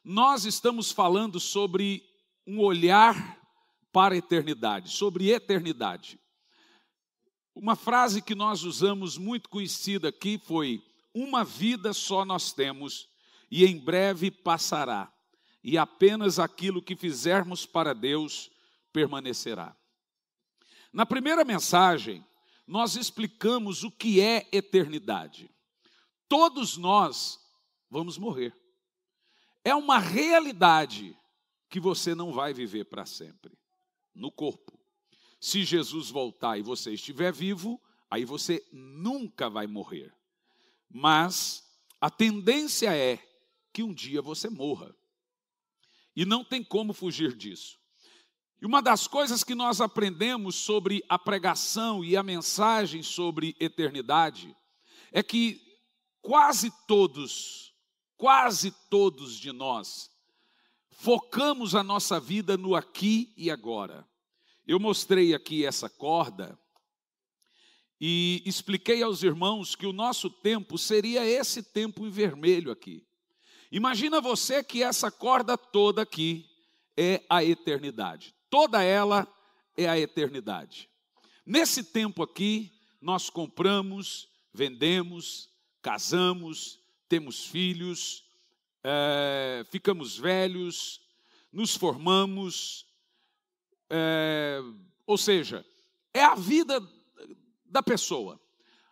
nós estamos falando sobre um olhar para a eternidade, sobre eternidade. Uma frase que nós usamos muito conhecida aqui foi: uma vida só nós temos e em breve passará, e apenas aquilo que fizermos para Deus permanecerá. Na primeira mensagem, nós explicamos o que é eternidade. Todos nós vamos morrer. É uma realidade que você não vai viver para sempre, no corpo. Se Jesus voltar e você estiver vivo, aí você nunca vai morrer. Mas a tendência é que um dia você morra. E não tem como fugir disso. E uma das coisas que nós aprendemos sobre a pregação e a mensagem sobre eternidade é que quase todos de nós focamos a nossa vida no aqui e agora. Eu mostrei aqui essa corda e expliquei aos irmãos que o nosso tempo seria esse tempo em vermelho aqui. Imagina você que essa corda toda aqui é a eternidade. Toda ela é a eternidade. Nesse tempo aqui, nós compramos, vendemos, casamos, temos filhos, ficamos velhos, nos formamos, ou seja, é a vida da pessoa.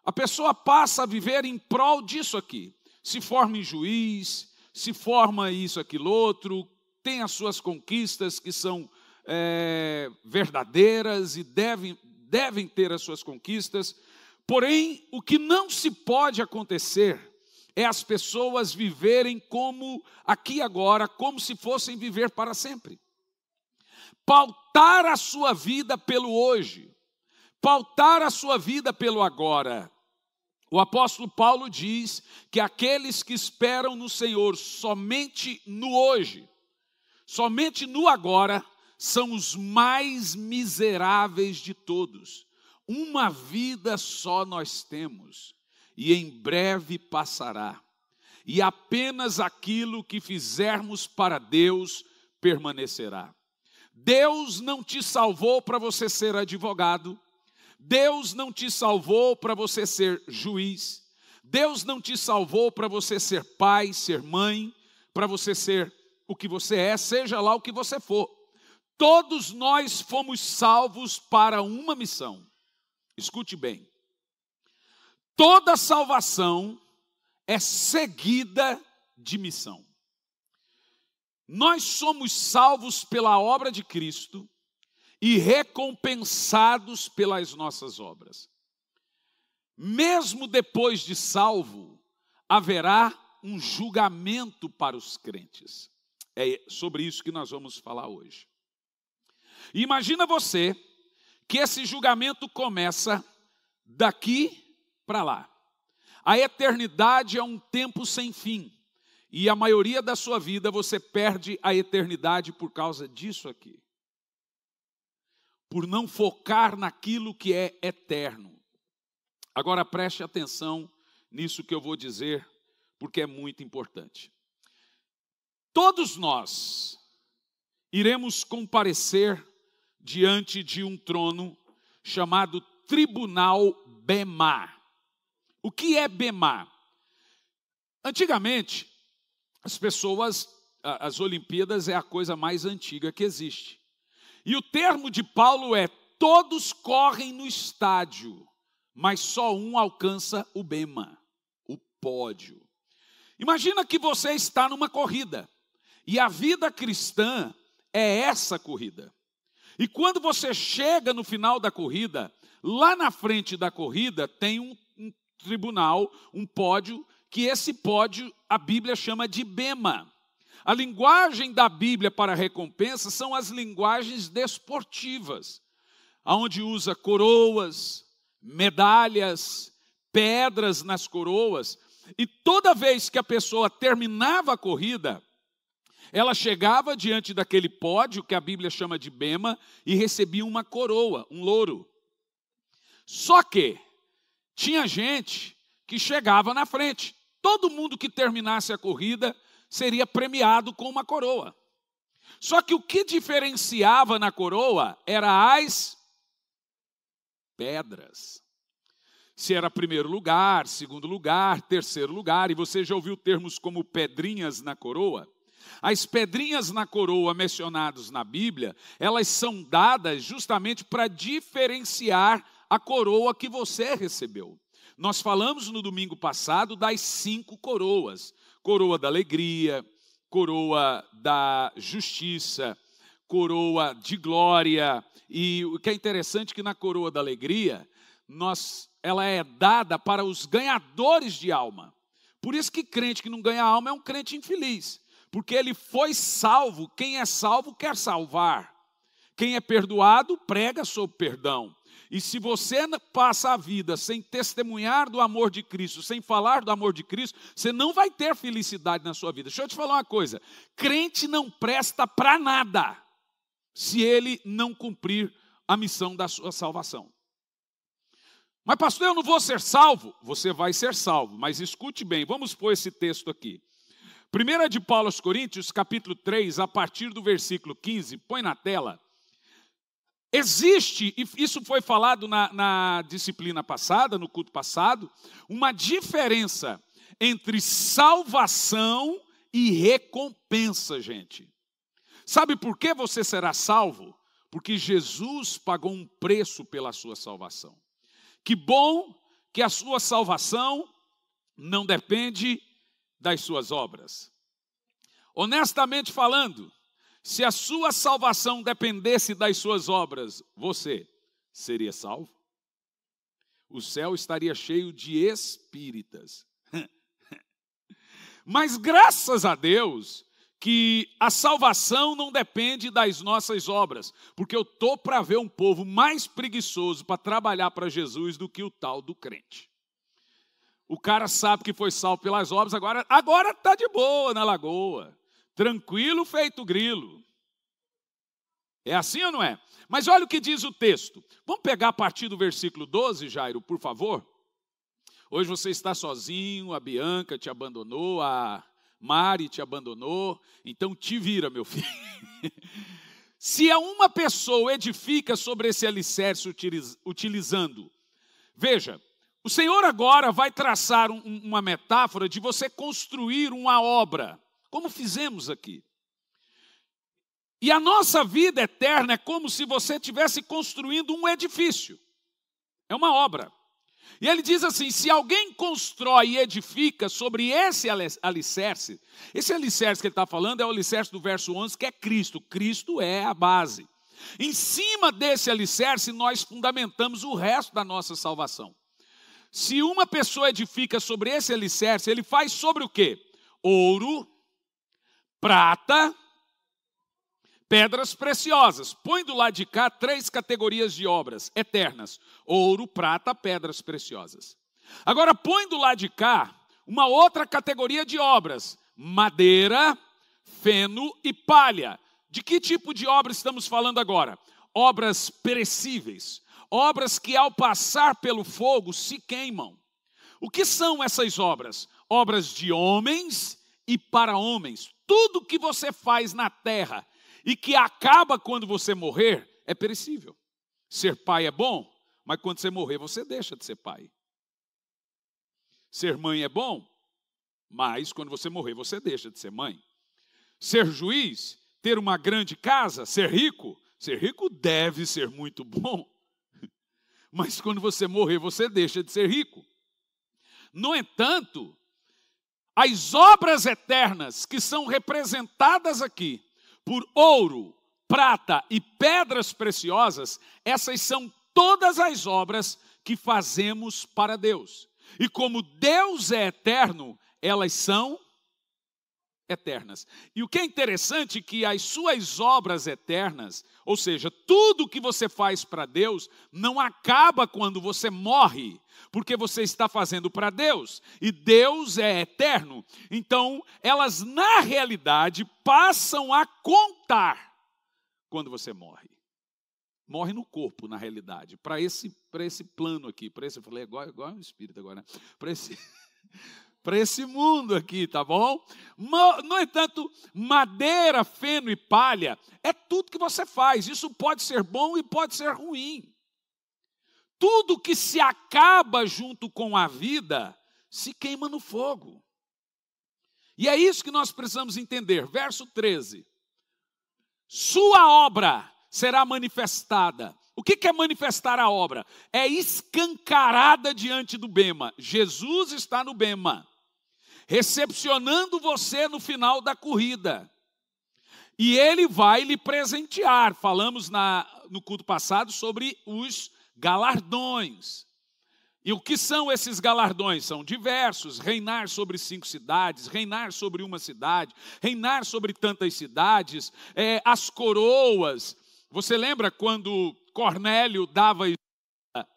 A pessoa passa a viver em prol disso aqui. Se forma em juiz, se forma isso, aquilo, outro, tem as suas conquistas que são verdadeiras e devem ter as suas conquistas. Porém, o que não se pode acontecer é as pessoas viverem como aqui agora, como se fossem viver para sempre. Pautar a sua vida pelo hoje, pautar a sua vida pelo agora. O apóstolo Paulo diz que aqueles que esperam no Senhor somente no hoje, somente no agora, são os mais miseráveis de todos. Uma vida só nós temos, e em breve passará. E apenas aquilo que fizermos para Deus permanecerá. Deus não te salvou para você ser advogado. Deus não te salvou para você ser juiz. Deus não te salvou para você ser pai, ser mãe, para você ser o que você é, seja lá o que você for. Todos nós fomos salvos para uma missão. Escute bem. Toda salvação é seguida de missão. Nós somos salvos pela obra de Cristo e recompensados pelas nossas obras. Mesmo depois de salvo, haverá um julgamento para os crentes. É sobre isso que nós vamos falar hoje. Imagina você que esse julgamento começa daqui para lá. A eternidade é um tempo sem fim. E a maioria da sua vida você perde a eternidade por causa disso aqui. Por não focar naquilo que é eterno. Agora preste atenção nisso que eu vou dizer, porque é muito importante. Todos nós iremos comparecer diante de um trono chamado Tribunal Bema. O que é Bema? Antigamente, as Olimpíadas é a coisa mais antiga que existe. E o termo de Paulo é: todos correm no estádio, mas só um alcança o Bema, o pódio. Imagina que você está numa corrida, e a vida cristã é essa corrida. E quando você chega no final da corrida, lá na frente da corrida tem um tribunal, um pódio, que esse pódio a Bíblia chama de bema. A linguagem da Bíblia para recompensa são as linguagens desportivas, onde usa coroas, medalhas, pedras nas coroas, e toda vez que a pessoa terminava a corrida, ela chegava diante daquele pódio, que a Bíblia chama de bema, e recebia uma coroa, um louro. Só que tinha gente que chegava na frente. Todo mundo que terminasse a corrida seria premiado com uma coroa. Só que o que diferenciava na coroa era as pedras. Se era primeiro lugar, segundo lugar, terceiro lugar, e você já ouviu termos como pedrinhas na coroa? As pedrinhas na coroa mencionadas na Bíblia, elas são dadas justamente para diferenciar a coroa que você recebeu. Nós falamos no domingo passado das 5 coroas. Coroa da alegria, coroa da justiça, coroa de glória. E o que é interessante é que na coroa da alegria, ela é dada para os ganhadores de alma. Por isso que crente que não ganha alma é um crente infeliz. Porque ele foi salvo, quem é salvo quer salvar. Quem é perdoado prega sobre perdão. E se você passa a vida sem testemunhar do amor de Cristo, sem falar do amor de Cristo, você não vai ter felicidade na sua vida. Deixa eu te falar uma coisa, crente não presta para nada, se ele não cumprir a missão da sua salvação. Mas pastor, eu não vou ser salvo? Você vai ser salvo, mas escute bem, vamos pôr esse texto aqui. 1 de Paulo aos Coríntios, capítulo 3, a partir do versículo 15, põe na tela. Existe, e isso foi falado na disciplina passada, no culto passado, uma diferença entre salvação e recompensa, gente. Sabe por que você será salvo? Porque Jesus pagou um preço pela sua salvação. Que bom que a sua salvação não depende das suas obras. Honestamente falando, se a sua salvação dependesse das suas obras, você seria salvo? O céu estaria cheio de espíritas. Mas graças a Deus que a salvação não depende das nossas obras, porque eu estou para ver um povo mais preguiçoso para trabalhar para Jesus do que o tal do crente. O cara sabe que foi salvo pelas obras, agora está de boa na lagoa, tranquilo feito grilo. É assim ou não é? Mas olha o que diz o texto. Vamos pegar a partir do versículo 12, Jairo, por favor? Hoje você está sozinho, a Bianca te abandonou, a Mari te abandonou, então te vira, meu filho. Se uma pessoa edifica sobre esse alicerce utilizando, veja, o Senhor agora vai traçar uma metáfora de você construir uma obra, como fizemos aqui. E a nossa vida eterna é como se você estivesse construindo um edifício. É uma obra. E ele diz assim, se alguém constrói e edifica sobre esse alicerce que ele está falando é o alicerce do verso 11, que é Cristo. Cristo é a base. Em cima desse alicerce, nós fundamentamos o resto da nossa salvação. Se uma pessoa edifica sobre esse alicerce, ele faz sobre o quê? Ouro, prata, pedras preciosas. Põe do lado de cá 3 categorias de obras eternas. Ouro, prata, pedras preciosas. Agora põe do lado de cá uma outra categoria de obras. Madeira, feno e palha. De que tipo de obra estamos falando agora? Obras perecíveis. Obras que ao passar pelo fogo se queimam. O que são essas obras? Obras de homens e para homens. Tudo que você faz na terra e que acaba quando você morrer, é perecível. Ser pai é bom, mas quando você morrer, você deixa de ser pai. Ser mãe é bom, mas quando você morrer, você deixa de ser mãe. Ser juiz, ter uma grande casa, ser rico deve ser muito bom, mas quando você morrer, você deixa de ser rico. No entanto, as obras eternas que são representadas aqui, por ouro, prata e pedras preciosas, essas são todas as obras que fazemos para Deus. E como Deus é eterno, elas são eternas. E o que é interessante é que as suas obras eternas, ou seja, tudo que você faz para Deus, não acaba quando você morre, porque você está fazendo para Deus, e Deus é eterno. Então, elas na realidade passam a contar quando você morre. Morre no corpo, na realidade, para esse plano aqui, eu falei igual um espírito agora, né? para esse mundo aqui, tá bom? No entanto, madeira, feno e palha é tudo que você faz. Isso pode ser bom e pode ser ruim. Tudo que se acaba junto com a vida se queima no fogo. E é isso que nós precisamos entender. Verso 13. Sua obra será manifestada. O que é manifestar a obra? É escancarada diante do bema. Jesus está no bema, recepcionando você no final da corrida. E ele vai lhe presentear. Falamos no culto passado sobre os galardões. E o que são esses galardões? São diversos: reinar sobre 5 cidades, reinar sobre uma cidade, reinar sobre tantas cidades, as coroas. Você lembra quando Cornélio dava esmola?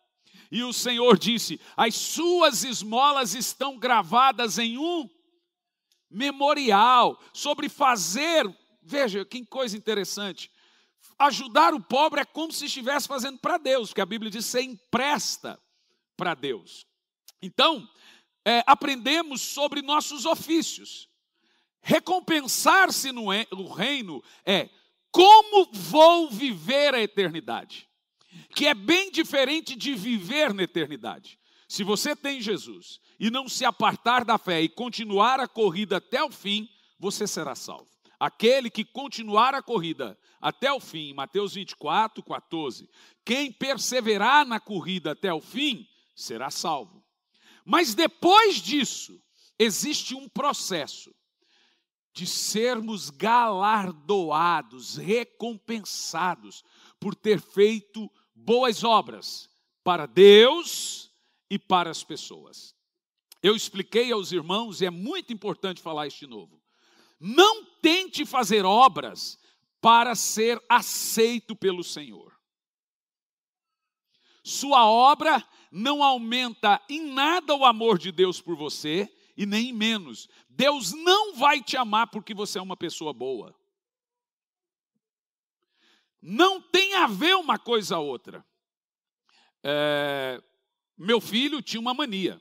E o Senhor disse: as suas esmolas estão gravadas em um memorial, sobre fazer, veja que coisa interessante, ajudar o pobre é como se estivesse fazendo para Deus, porque a Bíblia diz: você empresta para Deus. Então, aprendemos sobre nossos ofícios. Recompensar-se no reino é como vou viver a eternidade, que é bem diferente de viver na eternidade. Se você tem Jesus e não se apartar da fé e continuar a corrida até o fim, você será salvo. Aquele que continuar a corrida até o fim, Mateus 24, 14, quem perseverar na corrida até o fim, será salvo. Mas depois disso, existe um processo de sermos galardoados, recompensados por ter feito boas obras para Deus e para as pessoas. Eu expliquei aos irmãos, e é muito importante falar isso de novo. Não tente fazer obras para ser aceito pelo Senhor. Sua obra não aumenta em nada o amor de Deus por você, e nem menos. Deus não vai te amar porque você é uma pessoa boa. Não tem a ver uma coisa a outra. Meu filho tinha uma mania.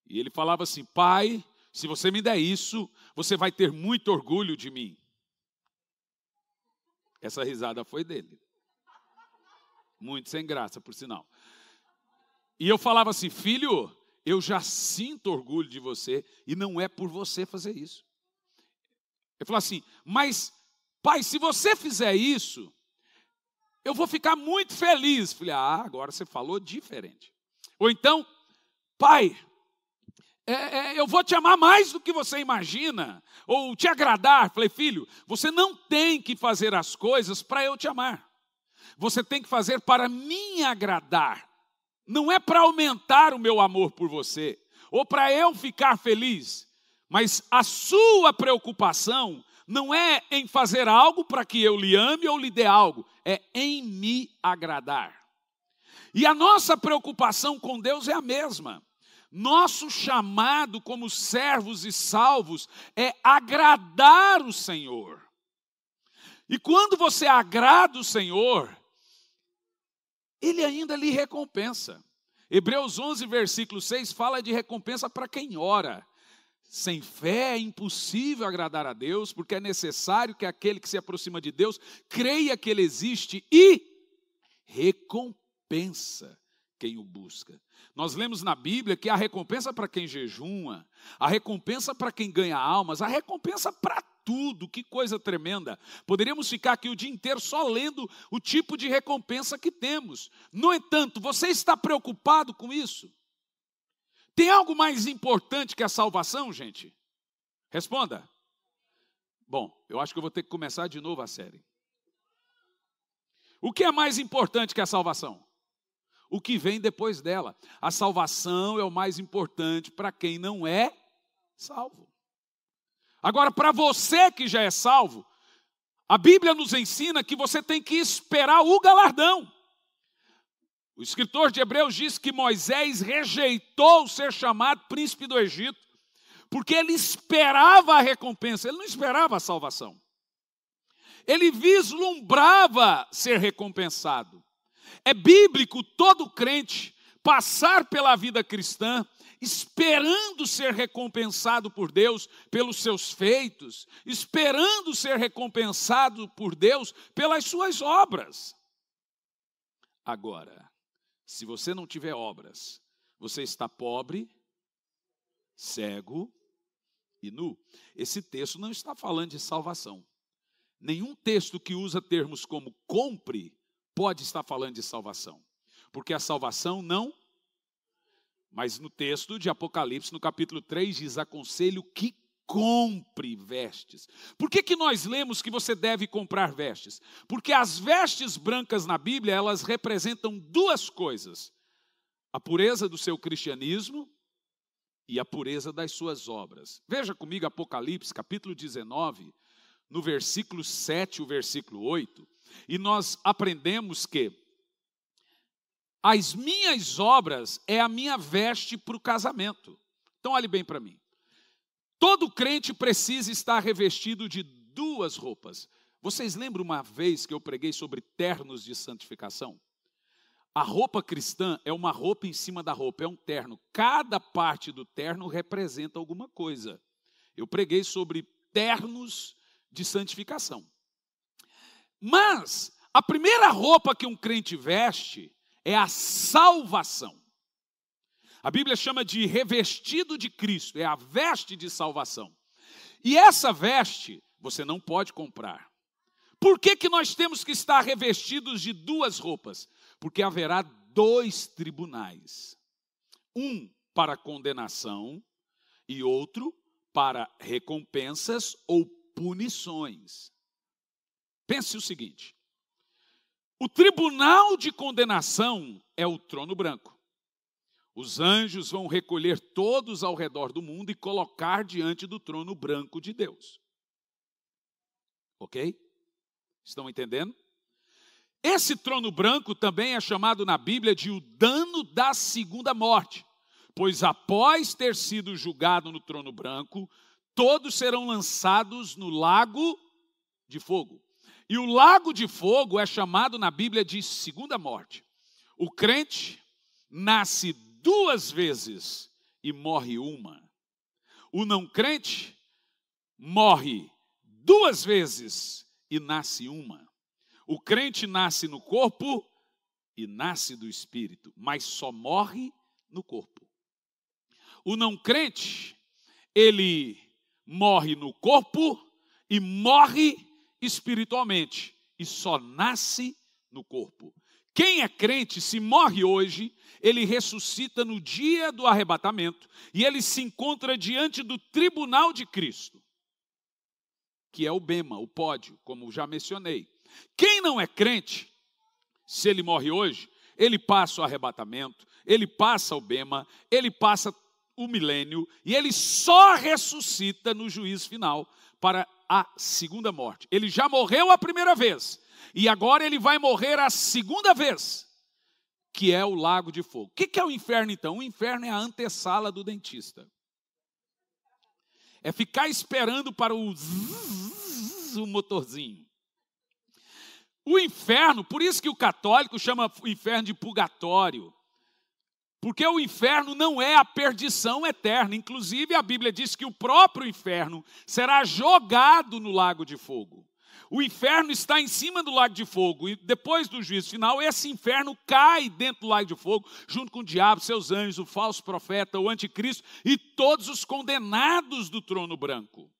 E ele falava assim: pai, se você me der isso, você vai ter muito orgulho de mim. Essa risada foi dele. Muito sem graça, por sinal. E eu falava assim: filho, eu já sinto orgulho de você e não é por você fazer isso. Ele falou assim: mas pai, se você fizer isso, eu vou ficar muito feliz. Falei: agora você falou diferente. Ou então: pai, eu vou te amar mais do que você imagina, ou te agradar. Falei: filho, você não tem que fazer as coisas para eu te amar. Você tem que fazer para me agradar. Não é para aumentar o meu amor por você, ou para eu ficar feliz. Mas a sua preocupação não é em fazer algo para que eu lhe ame ou lhe dê algo. É em me agradar. E a nossa preocupação com Deus é a mesma. Nosso chamado como servos e salvos é agradar o Senhor. E quando você agrada o Senhor, Ele ainda lhe recompensa. Hebreus 11, versículo 6, fala de recompensa para quem ora. Sem fé é impossível agradar a Deus, porque é necessário que aquele que se aproxima de Deus creia que Ele existe e recompensa quem o busca. Nós lemos na Bíblia que há recompensa para quem jejuma, há recompensa para quem ganha almas, há recompensa para tudo. Que coisa tremenda. Poderíamos ficar aqui o dia inteiro só lendo o tipo de recompensa que temos. No entanto, você está preocupado com isso? Tem algo mais importante que a salvação, gente? Responda. Bom, eu acho que eu vou ter que começar de novo a série. O que é mais importante que a salvação? O que vem depois dela. A salvação é o mais importante para quem não é salvo. Agora, para você que já é salvo, a Bíblia nos ensina que você tem que esperar o galardão. O escritor de Hebreus diz que Moisés rejeitou ser chamado príncipe do Egito, porque ele esperava a recompensa, ele não esperava a salvação. Ele vislumbrava ser recompensado. É bíblico todo crente passar pela vida cristã esperando ser recompensado por Deus pelos seus feitos, esperando ser recompensado por Deus pelas suas obras. Agora, se você não tiver obras, você está pobre, cego e nu. Esse texto não está falando de salvação. Nenhum texto que usa termos como compre pode estar falando de salvação. Porque a salvação não... Mas no texto de Apocalipse, no capítulo 3, diz: aconselho que compre vestes. Por que nós lemos que você deve comprar vestes? Porque as vestes brancas na Bíblia, elas representam duas coisas: a pureza do seu cristianismo e a pureza das suas obras. Veja comigo Apocalipse, capítulo 19, no versículo 7 e o versículo 8, e nós aprendemos que as minhas obras é a minha veste para o casamento. Então olhe bem para mim. Todo crente precisa estar revestido de duas roupas. Vocês lembram uma vez que eu preguei sobre ternos de santificação? A roupa cristã é uma roupa em cima da roupa, é um terno. Cada parte do terno representa alguma coisa. Eu preguei sobre ternos de santificação. Mas a primeira roupa que um crente veste é a salvação. A Bíblia chama de revestido de Cristo, é a veste de salvação. E essa veste você não pode comprar. Por que nós temos que estar revestidos de duas roupas? Porque haverá dois tribunais. Um para condenação e outro para recompensas ou punições. Pense o seguinte: o tribunal de condenação é o trono branco. Os anjos vão recolher todos ao redor do mundo e colocar diante do trono branco de Deus. Ok? Estão entendendo? Esse trono branco também é chamado na Bíblia de o dano da segunda morte, pois após ter sido julgado no trono branco, todos serão lançados no lago de fogo. E o lago de fogo é chamado na Bíblia de segunda morte. O crente nasce duas vezes e morre uma. O não crente morre duas vezes e nasce uma. O crente nasce no corpo e nasce do espírito, mas só morre no corpo. O não crente, ele morre no corpo e morre espiritualmente, e só nasce no corpo. Quem é crente, se morre hoje, ele ressuscita no dia do arrebatamento, e ele se encontra diante do tribunal de Cristo, que é o bema, o pódio, como já mencionei. Quem não é crente, se ele morre hoje, ele passa o arrebatamento, ele passa o bema, ele passa o milênio, e ele só ressuscita no juízo final para a segunda morte. Ele já morreu a primeira vez, e agora ele vai morrer a segunda vez, que é o lago de fogo. O que é o inferno então? O inferno é a antessala do dentista. É ficar esperando para o motorzinho. O inferno, por isso que o católico chama o inferno de purgatório. Porque o inferno não é a perdição eterna. Inclusive, a Bíblia diz que o próprio inferno será jogado no lago de fogo. O inferno está em cima do lago de fogo. E depois do juízo final, esse inferno cai dentro do lago de fogo, junto com o diabo, seus anjos, o falso profeta, o anticristo e todos os condenados do trono branco.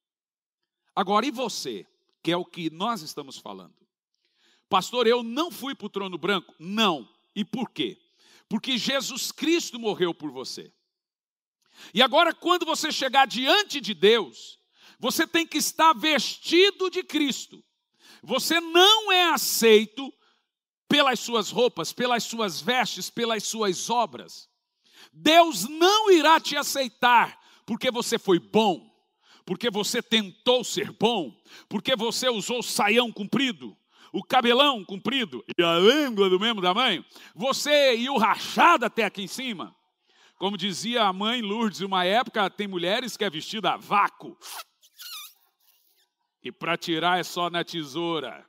Agora, e você, que é o que nós estamos falando? Pastor, eu não fui para o trono branco? Não. E por quê? Porque Jesus Cristo morreu por você. E agora, quando você chegar diante de Deus, você tem que estar vestido de Cristo. Você não é aceito pelas suas roupas, pelas suas vestes, pelas suas obras. Deus não irá te aceitar porque você foi bom, porque você tentou ser bom, porque você usou saião comprido, o cabelão comprido e a língua do mesmo tamanho, você e o rachado até aqui em cima. Como dizia a mãe Lourdes, uma época tem mulheres que é vestida a vácuo. E para tirar é só na tesoura.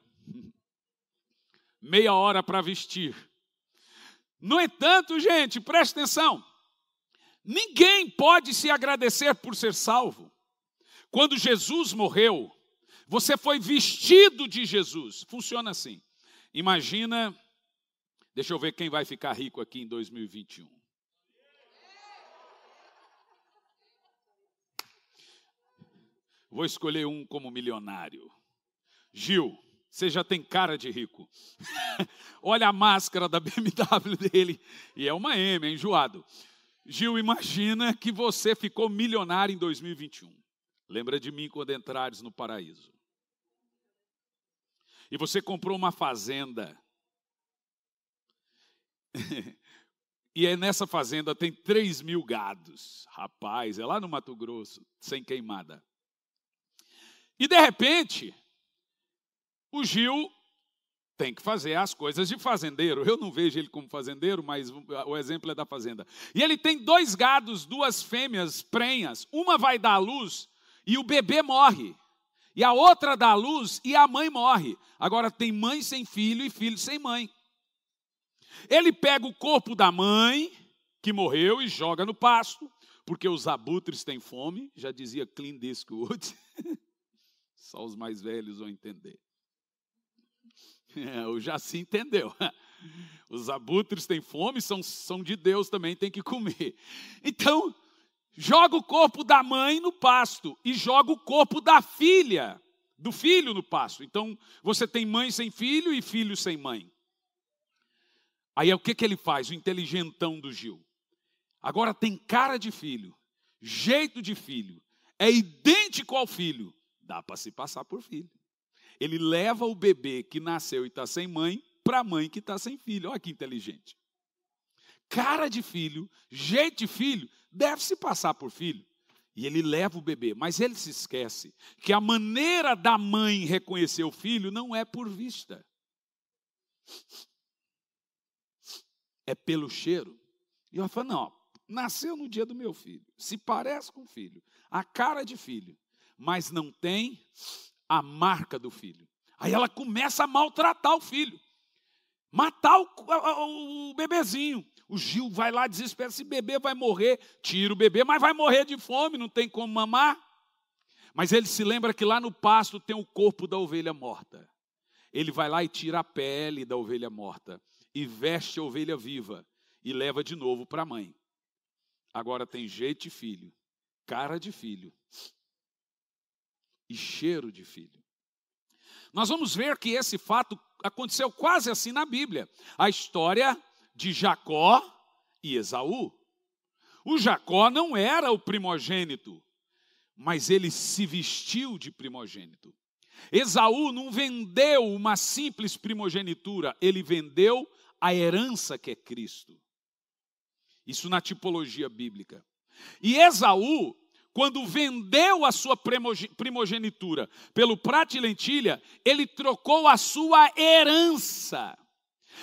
Meia hora para vestir. No entanto, gente, preste atenção. Ninguém pode se agradecer por ser salvo. Quando Jesus morreu, você foi vestido de Jesus. Funciona assim. Imagina, deixa eu ver quem vai ficar rico aqui em 2021. Vou escolher um como milionário. Gil, você já tem cara de rico. Olha a máscara da BMW dele. E é uma M, é enjoado. Gil, imagina que você ficou milionário em 2021. Lembra de mim quando entrares no paraíso. E você comprou uma fazenda. E nessa fazenda tem 3.000 gados. Rapaz, é lá no Mato Grosso, sem queimada. E de repente, o Gil tem que fazer as coisas de fazendeiro. Eu não vejo ele como fazendeiro, mas o exemplo é da fazenda. E ele tem 2 gados, 2 fêmeas prenhas. Uma vai dar à luz e o bebê morre. E a outra dá à luz e a mãe morre. Agora tem mãe sem filho e filho sem mãe. Ele pega o corpo da mãe, que morreu, e joga no pasto, porque os abutres têm fome. Já dizia Clint Eastwood. Só os mais velhos vão entender. O Jaci entendeu. Os abutres têm fome, são de Deus também, tem que comer. Então, joga o corpo da mãe no pasto e joga o corpo da filha, do filho no pasto. Então, você tem mãe sem filho e filho sem mãe. Aí o que ele faz? O inteligentão do Gil. Agora tem cara de filho, jeito de filho, é idêntico ao filho. Dá para se passar por filho. Ele leva o bebê que nasceu e está sem mãe para a mãe que está sem filho. Olha que inteligente. Cara de filho, jeito de filho, deve se passar por filho. E ele leva o bebê, mas ele se esquece que a maneira da mãe reconhecer o filho não é por vista. É pelo cheiro. E ela fala, não, nasceu no dia do meu filho, se parece com o filho, a cara de filho, mas não tem a marca do filho. Aí ela começa a maltratar o filho, matar o bebezinho. O Gil vai lá desesperado, esse bebê vai morrer, tira o bebê, mas vai morrer de fome, não tem como mamar. Mas ele se lembra que lá no pasto tem o corpo da ovelha morta. Ele vai lá e tira a pele da ovelha morta e veste a ovelha viva e leva de novo para a mãe. Agora tem jeito de filho, cara de filho e cheiro de filho. Nós vamos ver que esse fato aconteceu quase assim na Bíblia. A história de Jacó e Esaú. O Jacó não era o primogênito, mas ele se vestiu de primogênito. Esaú não vendeu uma simples primogenitura, ele vendeu a herança que é Cristo. Isso na tipologia bíblica. E Esaú, quando vendeu a sua primogenitura pelo prato de lentilha, ele trocou a sua herança.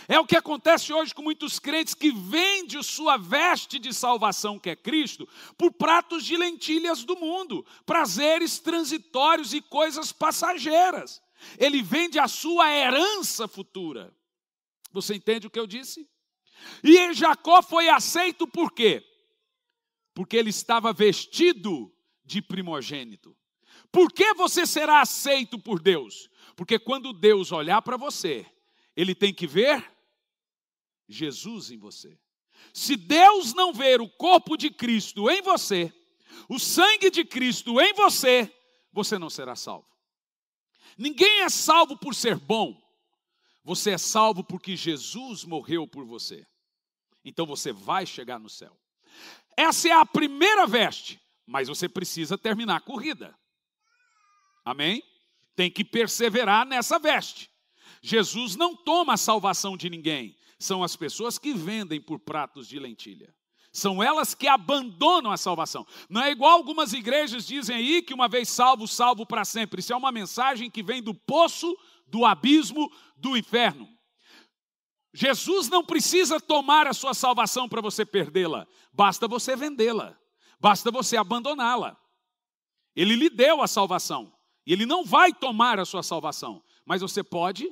É o que acontece hoje com muitos crentes que vendem sua veste de salvação, que é Cristo, por pratos de lentilhas do mundo, prazeres transitórios e coisas passageiras. Ele vende a sua herança futura. Você entende o que eu disse? E Jacó foi aceito por quê? Porque ele estava vestido de primogênito. Por que você será aceito por Deus? Porque quando Deus olhar para você, ele tem que ver Jesus em você. Se Deus não ver o corpo de Cristo em você, o sangue de Cristo em você, você não será salvo. Ninguém é salvo por ser bom. Você é salvo porque Jesus morreu por você. Então você vai chegar no céu. Essa é a primeira veste, mas você precisa terminar a corrida. Amém? Tem que perseverar nessa veste. Jesus não toma a salvação de ninguém. São as pessoas que vendem por pratos de lentilha. São elas que abandonam a salvação. Não é igual algumas igrejas dizem aí que uma vez salvo, salvo para sempre. Isso é uma mensagem que vem do poço, do abismo, do inferno. Jesus não precisa tomar a sua salvação para você perdê-la. Basta você vendê-la. Basta você abandoná-la. Ele lhe deu a salvação. E ele não vai tomar a sua salvação. Mas você pode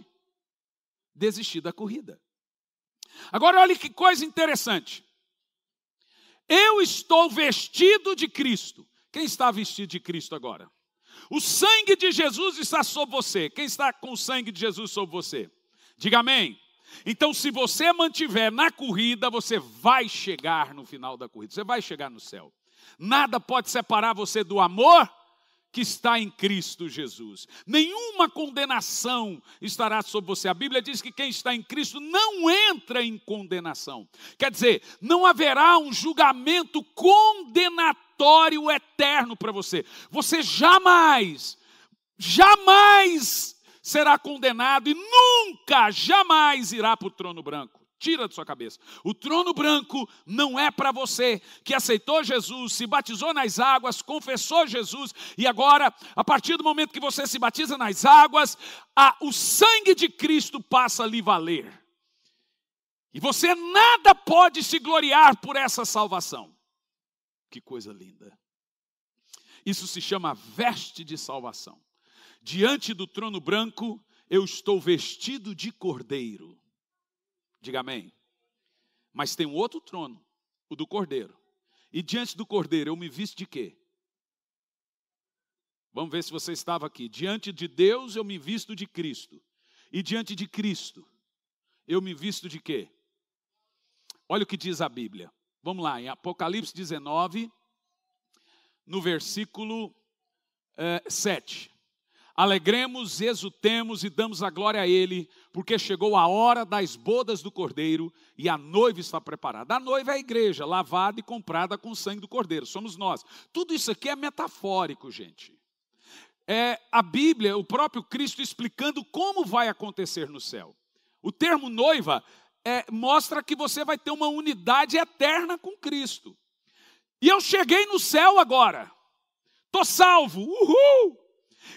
desistir da corrida. Agora olha que coisa interessante. Eu estou vestido de Cristo. Quem está vestido de Cristo agora? O sangue de Jesus está sobre você. Quem está com o sangue de Jesus sobre você? Diga amém. Então, se você mantiver na corrida, você vai chegar no final da corrida. Você vai chegar no céu. Nada pode separar você do amor que está em Cristo Jesus. Nenhuma condenação estará sobre você. A Bíblia diz que quem está em Cristo não entra em condenação. Quer dizer, não haverá um julgamento condenatório eterno para você. Você jamais será condenado e nunca, jamais irá para o trono branco. Tira da sua cabeça. O trono branco não é para você que aceitou Jesus, se batizou nas águas, confessou Jesus e agora, a partir do momento que você se batiza nas águas, o sangue de Cristo passa a lhe valer. E você nada pode se gloriar por essa salvação. Que coisa linda. Isso se chama veste de salvação. Diante do trono branco, eu estou vestido de cordeiro. Diga amém. Mas tem um outro trono, o do cordeiro. E diante do cordeiro eu me visto de quê? Vamos ver se você estava aqui. Diante de Deus eu me visto de Cristo. E diante de Cristo eu me visto de quê? Olha o que diz a Bíblia. Vamos lá, em Apocalipse 19, no versículo 7. Alegremos, exultemos e damos a glória a Ele, porque chegou a hora das bodas do Cordeiro e a noiva está preparada. A noiva é a igreja, lavada e comprada com o sangue do Cordeiro, somos nós. Tudo isso aqui é metafórico, gente. É a Bíblia, o próprio Cristo explicando como vai acontecer no céu. O termo noiva mostra que você vai ter uma unidade eterna com Cristo. E eu cheguei no céu agora, estou salvo, uhul!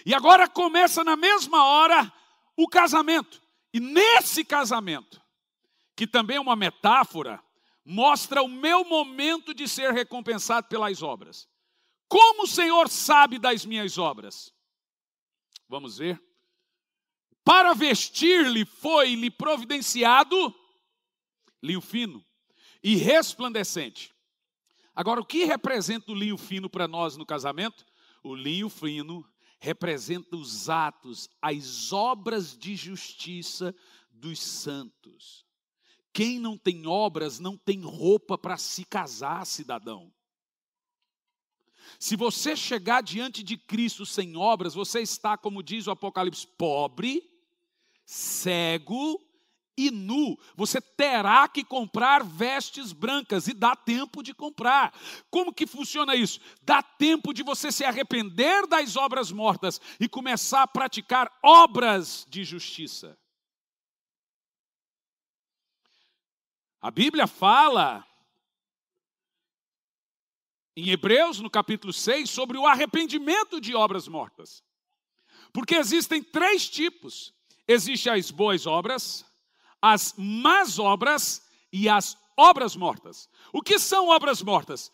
E agora começa na mesma hora o casamento. E nesse casamento, que também é uma metáfora, mostra o meu momento de ser recompensado pelas obras. Como o Senhor sabe das minhas obras? Vamos ver. Para vestir-lhe foi-lhe providenciado linho fino e resplandecente. Agora, o que representa o linho fino para nós no casamento? O linho fino representa os atos, as obras de justiça dos santos. Quem não tem obras não tem roupa para se casar, cidadão. Se você chegar diante de Cristo sem obras, você está, como diz o Apocalipse, pobre, cego e nu. Você terá que comprar vestes brancas e dá tempo de comprar. Como que funciona isso? Dá tempo de você se arrepender das obras mortas e começar a praticar obras de justiça. A Bíblia fala em Hebreus, no capítulo 6, sobre o arrependimento de obras mortas. Porque existem 3 tipos. Existem as boas obras, as más obras e as obras mortas. O que são obras mortas?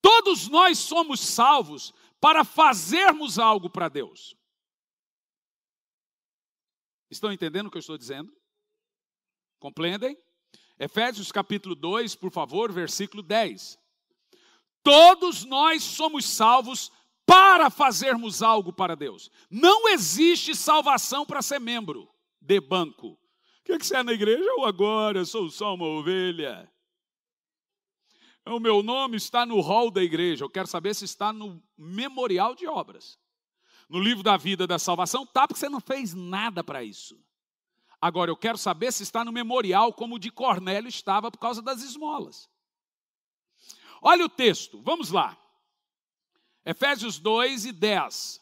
Todos nós somos salvos para fazermos algo para Deus. Estão entendendo o que eu estou dizendo? Compreendem? Efésios capítulo 2, por favor, versículo 10. Todos nós somos salvos para fazermos algo para Deus. Não existe salvação para ser membro de banco. O que você é na igreja? Eu agora sou só uma ovelha. O meu nome está no hall da igreja. Eu quero saber se está no memorial de obras. No livro da vida da salvação, tá, porque você não fez nada para isso. Agora, eu quero saber se está no memorial como o de Cornélio estava por causa das esmolas. Olha o texto, vamos lá. Efésios 2 e 10.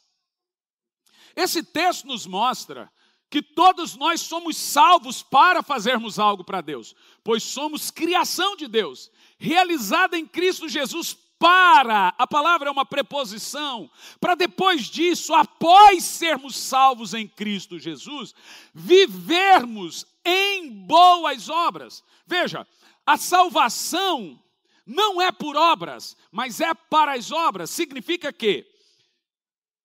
Esse texto nos mostra que todos nós somos salvos para fazermos algo para Deus, pois somos criação de Deus, realizada em Cristo Jesus para, a palavra é uma preposição, para depois disso, após sermos salvos em Cristo Jesus, vivermos em boas obras. Veja, a salvação não é por obras, mas é para as obras. Significa que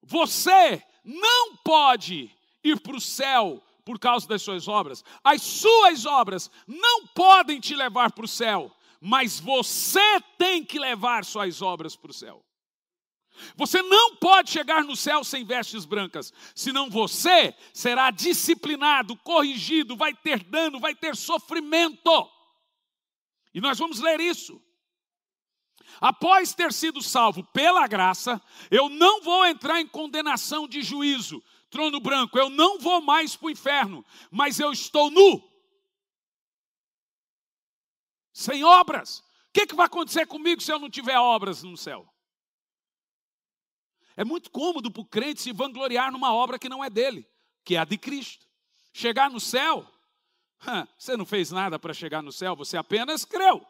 você não pode ir para o céu por causa das suas obras. As suas obras não podem te levar para o céu, mas você tem que levar suas obras para o céu. Você não pode chegar no céu sem vestes brancas, senão você será disciplinado, corrigido, vai ter dano, vai ter sofrimento. E nós vamos ler isso. Após ter sido salvo pela graça, eu não vou entrar em condenação de juízo, trono branco, eu não vou mais para o inferno, mas eu estou nu, sem obras. O que vai acontecer comigo se eu não tiver obras no céu? É muito cômodo para o crente se vangloriar numa obra que não é dele, que é a de Cristo. Chegar no céu, você não fez nada para chegar no céu, você apenas creu.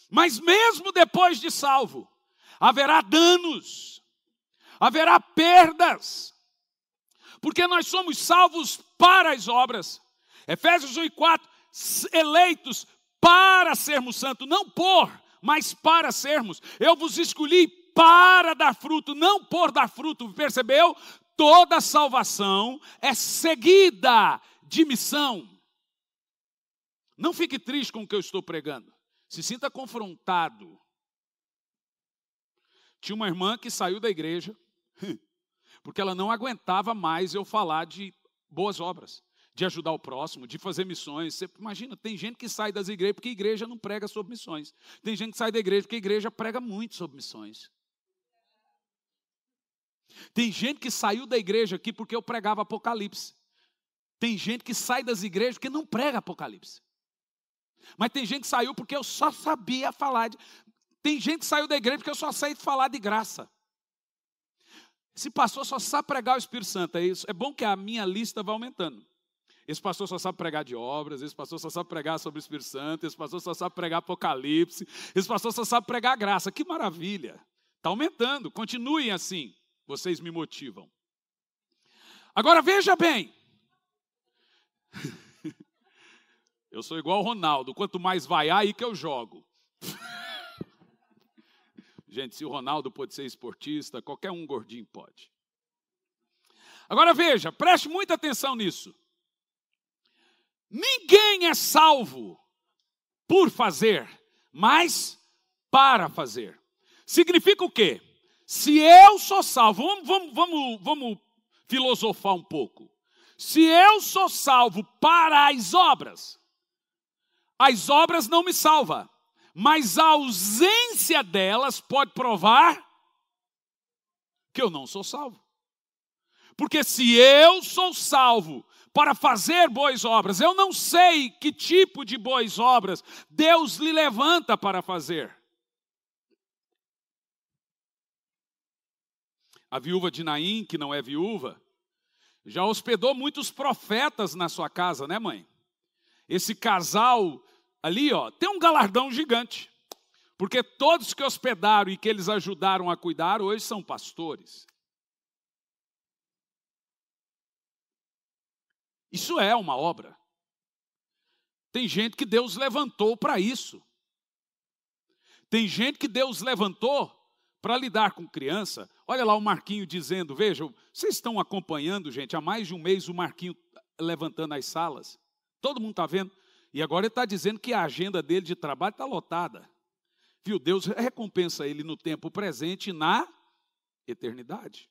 Mas mesmo depois de salvo, haverá danos, haverá perdas, porque nós somos salvos para as obras. Efésios 1:4, eleitos para sermos santos, não por, mas para sermos. Eu vos escolhi para dar fruto, não por dar fruto, percebeu? Toda salvação é seguida de missão. Não fique triste com o que eu estou pregando. Se sinta confrontado. Tinha uma irmã que saiu da igreja, porque ela não aguentava mais eu falar de boas obras, de ajudar o próximo, de fazer missões. Você imagina, tem gente que sai das igrejas porque a igreja não prega sobre missões. Tem gente que sai da igreja porque a igreja prega muito sobre missões. Tem gente que saiu da igreja aqui porque eu pregava Apocalipse. Tem gente que sai das igrejas porque não prega Apocalipse. Mas tem gente que saiu porque eu só sabia falar de... Tem gente que saiu da igreja porque eu só sei falar de graça. Esse pastor só sabe pregar o Espírito Santo, é isso. É bom que a minha lista vai aumentando. Esse pastor só sabe pregar de obras, esse pastor só sabe pregar sobre o Espírito Santo, esse pastor só sabe pregar Apocalipse, esse pastor só sabe pregar graça. Que maravilha! Está aumentando, continuem assim, vocês me motivam. Agora veja bem, eu sou igual o Ronaldo, quanto mais vai aí que eu jogo. Gente, se o Ronaldo pode ser esportista, qualquer um gordinho pode. Agora veja, preste muita atenção nisso. Ninguém é salvo por fazer, mas para fazer. Significa o quê? Se eu sou salvo, vamos filosofar um pouco. Se eu sou salvo para as obras não me salvam, mas a ausência delas pode provar que eu não sou salvo. Porque se eu sou salvo para fazer boas obras, eu não sei que tipo de boas obras Deus lhe levanta para fazer. A viúva de Naim, que não é viúva, já hospedou muitos profetas na sua casa, né, mãe? Esse casal ali, tem um galardão gigante. Porque todos que hospedaram e que eles ajudaram a cuidar, hoje são pastores. Isso é uma obra. Tem gente que Deus levantou para isso. Tem gente que Deus levantou para lidar com criança. Olha lá o Marquinho dizendo, vejam, vocês estão acompanhando, gente, há mais de um mês o Marquinho levantando as salas. Todo mundo está vendo? E agora ele está dizendo que a agenda dele de trabalho está lotada. Viu? Deus recompensa ele no tempo presente e na eternidade.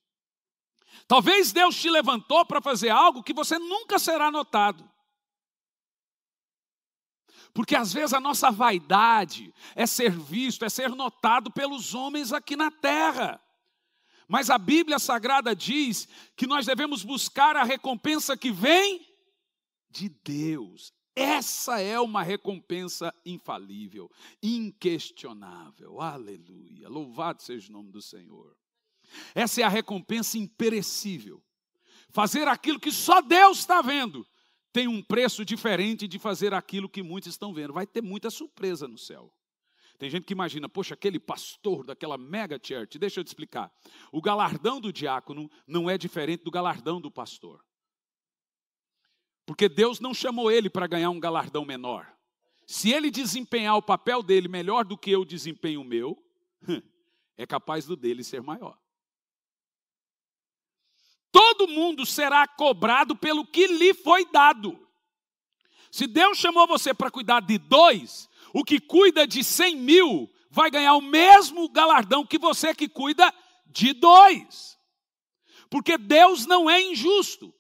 Talvez Deus te levantou para fazer algo que você nunca será notado. Porque às vezes a nossa vaidade é ser visto, é ser notado pelos homens aqui na terra. Mas a Bíblia Sagrada diz que nós devemos buscar a recompensa que vem de Deus. Essa é uma recompensa infalível, inquestionável. Aleluia, louvado seja o nome do Senhor. Essa é a recompensa imperecível. Fazer aquilo que só Deus está vendo tem um preço diferente de fazer aquilo que muitos estão vendo. Vai ter muita surpresa no céu. Tem gente que imagina, poxa, aquele pastor daquela mega church. Deixa eu te explicar. O galardão do diácono não é diferente do galardão do pastor. Porque Deus não chamou ele para ganhar um galardão menor. Se ele desempenhar o papel dele melhor do que eu desempenho o meu, é capaz do dele ser maior. Todo mundo será cobrado pelo que lhe foi dado. Se Deus chamou você para cuidar de 2, o que cuida de 100 mil vai ganhar o mesmo galardão que você que cuida de 2. Porque Deus não é injusto.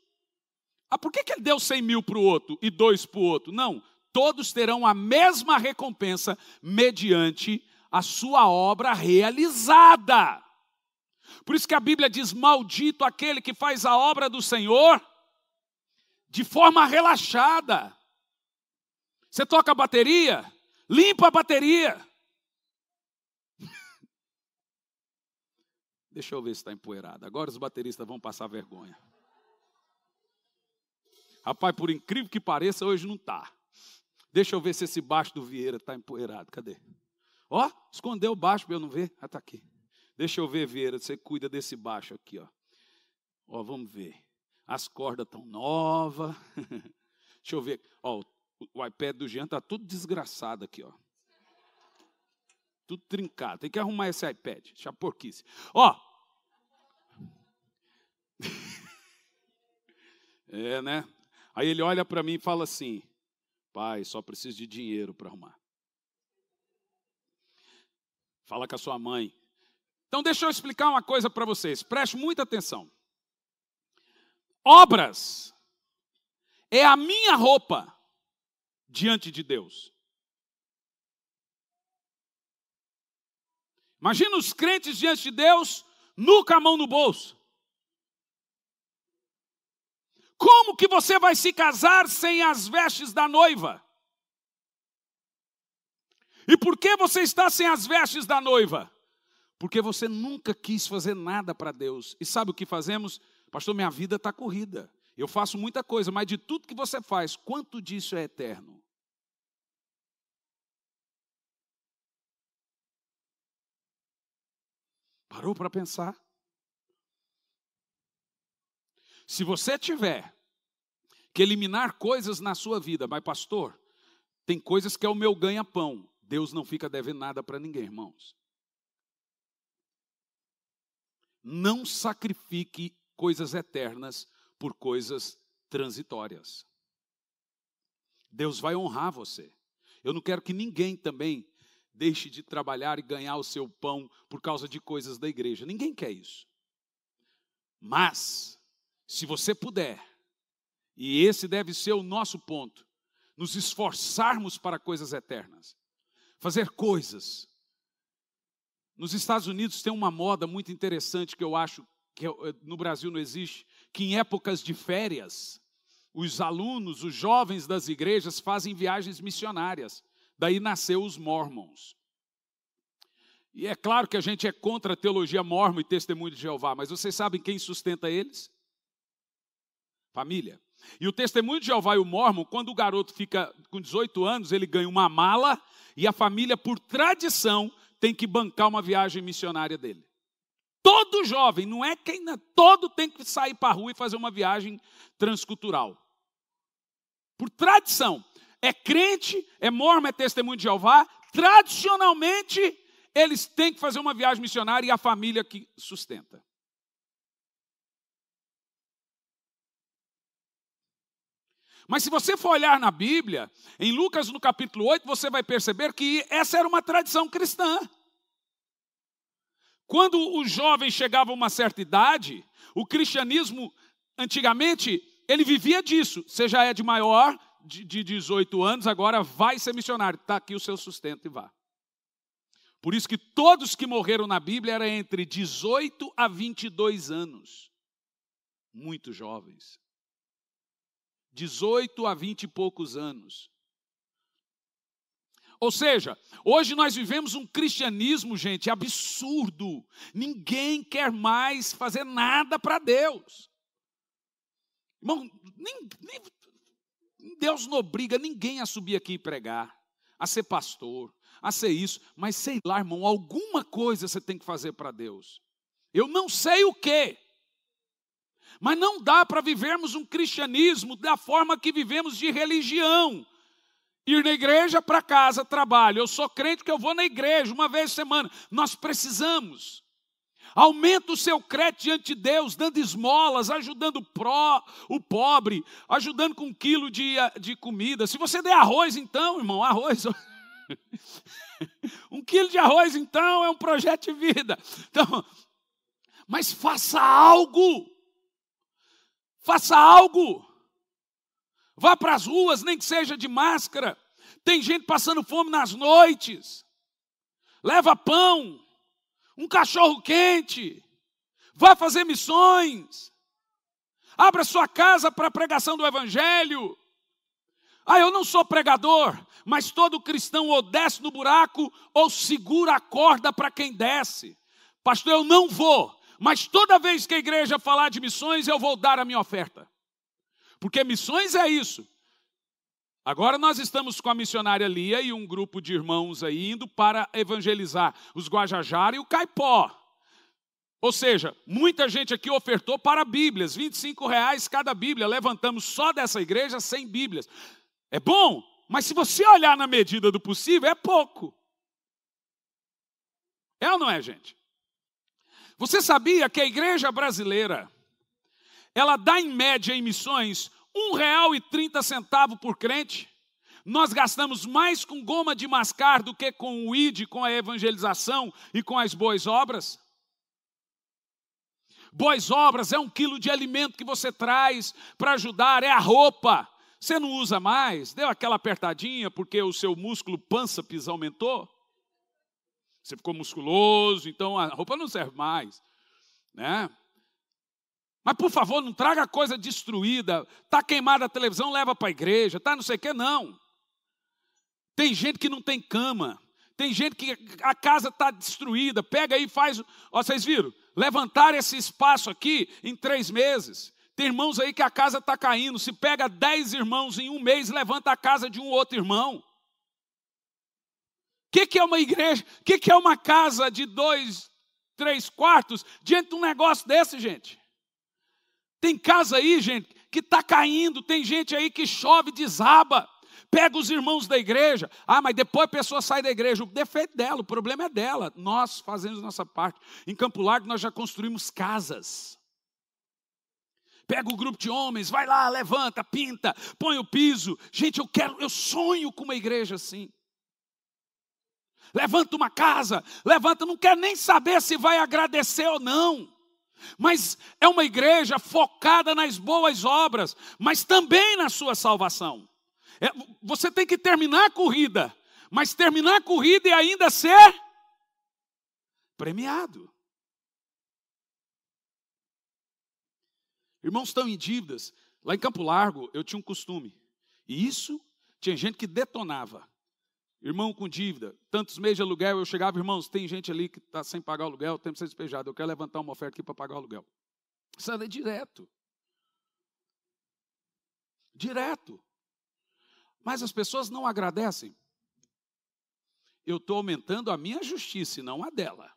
Por que Ele deu 100 mil para o outro e 2 para o outro? Não, todos terão a mesma recompensa mediante a sua obra realizada. Por isso que a Bíblia diz, maldito aquele que faz a obra do Senhor de forma relaxada. Você toca a bateria, limpa a bateria. Deixa eu ver se está empoeirado. Agora os bateristas vão passar vergonha. Rapaz, por incrível que pareça, hoje não está. Deixa eu ver se esse baixo do Vieira está empoeirado. Cadê? Ó, escondeu o baixo para eu não ver. Ah, está aqui. Deixa eu ver, Vieira, você cuida desse baixo aqui, ó. Ó, vamos ver. As cordas estão novas. Deixa eu ver. Ó, o iPad do Jean está tudo desgraçado aqui, ó. Tudo trincado. Tem que arrumar esse iPad. Chaporquice. Ó. Né? Aí ele olha para mim e fala assim, pai, só preciso de dinheiro para arrumar. Fala com a sua mãe. Então deixa eu explicar uma coisa para vocês. Preste muita atenção. Obras é a minha roupa diante de Deus. Imagina os crentes diante de Deus, nunca a mão no bolso. Como que você vai se casar sem as vestes da noiva? E por que você está sem as vestes da noiva? Porque você nunca quis fazer nada para Deus. E sabe o que fazemos? Pastor, minha vida está corrida. Eu faço muita coisa, mas de tudo que você faz, quanto disso é eterno? Parou para pensar? Se você tiver que eliminar coisas na sua vida, mas pastor, tem coisas que é o meu ganha-pão. Deus não fica devendo nada para ninguém, irmãos. Não sacrifique coisas eternas por coisas transitórias. Deus vai honrar você. Eu não quero que ninguém também deixe de trabalhar e ganhar o seu pão por causa de coisas da igreja. Ninguém quer isso. Mas, se você puder, e esse deve ser o nosso ponto, nos esforçarmos para coisas eternas. Fazer coisas. Nos Estados Unidos tem uma moda muito interessante que eu acho que no Brasil não existe, que em épocas de férias, os alunos, os jovens das igrejas fazem viagens missionárias. Daí nasceu os Mormons. E é claro que a gente é contra a teologia mormon e testemunho de Jeová, mas vocês sabem quem sustenta eles? Família. E o testemunho de Jeová e o mormon, quando o garoto fica com 18 anos, ele ganha uma mala e a família, por tradição, tem que bancar uma viagem missionária dele. Todo jovem, não é quem, todo tem que sair para a rua e fazer uma viagem transcultural. Por tradição. É crente, é mormon, é testemunho de Jeová. Tradicionalmente, eles têm que fazer uma viagem missionária e a família que sustenta. Mas se você for olhar na Bíblia, em Lucas no capítulo 8, você vai perceber que essa era uma tradição cristã. Quando o jovem chegava a uma certa idade, o cristianismo, antigamente, ele vivia disso. Você já é de maior, de 18 anos, agora vai ser missionário. Está aqui o seu sustento e vá. Por isso que todos que morreram na Bíblia eram entre 18 a 22 anos. Muito jovens. 18 a 20 e poucos anos. Ou seja, hoje nós vivemos um cristianismo, gente, absurdo. Ninguém quer mais fazer nada para Deus. Irmão, Deus não obriga ninguém a subir aqui e pregar, a ser pastor, a ser isso. Mas sei lá, irmão, alguma coisa você tem que fazer para Deus. Eu não sei o quê. Mas não dá para vivermos um cristianismo da forma que vivemos de religião. Ir na igreja, para casa, trabalho. Eu sou crente que eu vou na igreja uma vez por semana. Nós precisamos Aumenta o seu crédito diante de Deus, dando esmolas, ajudando o pobre, ajudando com 1 quilo de comida. Se você der arroz, então, irmão, arroz. 1 quilo de arroz, então, é um projeto de vida. Então, mas faça algo. Faça algo. Vá para as ruas, nem que seja de máscara. Tem gente passando fome nas noites. Leva pão, um cachorro quente. Vá fazer missões. Abra sua casa para a pregação do evangelho. Eu não sou pregador, mas todo cristão ou desce no buraco ou segura a corda para quem desce. Pastor, eu não vou, mas toda vez que a igreja falar de missões, eu vou dar a minha oferta. Porque missões é isso. Agora nós estamos com a missionária Lia e um grupo de irmãos aí indo para evangelizar os Guajajara e o Caipó. Ou seja, muita gente aqui ofertou para Bíblias, R$25 cada Bíblia. Levantamos só dessa igreja 100 Bíblias. É bom, mas se você olhar na medida do possível, é pouco. É ou não é, gente? Você sabia que a igreja brasileira, ela dá em média em missões R$1,30 por crente? Nós gastamos mais com goma de mascar do que com o ID, com a evangelização e com as boas obras. Boas obras é 1 quilo de alimento que você traz para ajudar, é a roupa. Você não usa mais, deu aquela apertadinha porque o seu músculo pâncreas aumentou. Você ficou musculoso, então a roupa não serve mais, né? Mas, por favor, não traga coisa destruída. Está queimada a televisão, leva para a igreja. Está não sei o que, não. Tem gente que não tem cama. Tem gente que a casa está destruída. Pega aí e faz... vocês viram? Levantar esse espaço aqui em 3 meses. Tem irmãos aí que a casa está caindo. Se pega 10 irmãos em 1 mês, levanta a casa de um outro irmão. O que é uma igreja? O que é uma casa de 2, 3 quartos diante de um negócio desse, gente? Tem casa aí, gente, que está caindo. Tem gente aí que chove, desaba. Pega os irmãos da igreja. Mas depois a pessoa sai da igreja. O defeito dela, o problema é dela. Nós fazemos a nossa parte. Em Campo Largo nós já construímos casas. Pega o grupo de homens, vai lá, levanta, pinta, põe o piso. Gente, eu sonho com uma igreja assim. Levanta uma casa, não quero nem saber se vai agradecer ou não. Mas é uma igreja focada nas boas obras, mas também na sua salvação. Você tem que terminar a corrida, mas terminar a corrida e ainda ser premiado. Irmãos estão em dívidas. Lá em Campo Largo eu tinha um costume, e isso tinha gente que detonava. Irmão com dívida, tantos meses de aluguel, eu chegava, irmãos, tem gente ali que está sem pagar o aluguel, tem que ser despejado, eu quero levantar uma oferta aqui para pagar o aluguel. Isso é direto. Direto. Mas as pessoas não agradecem. Eu estou aumentando a minha justiça e não a dela.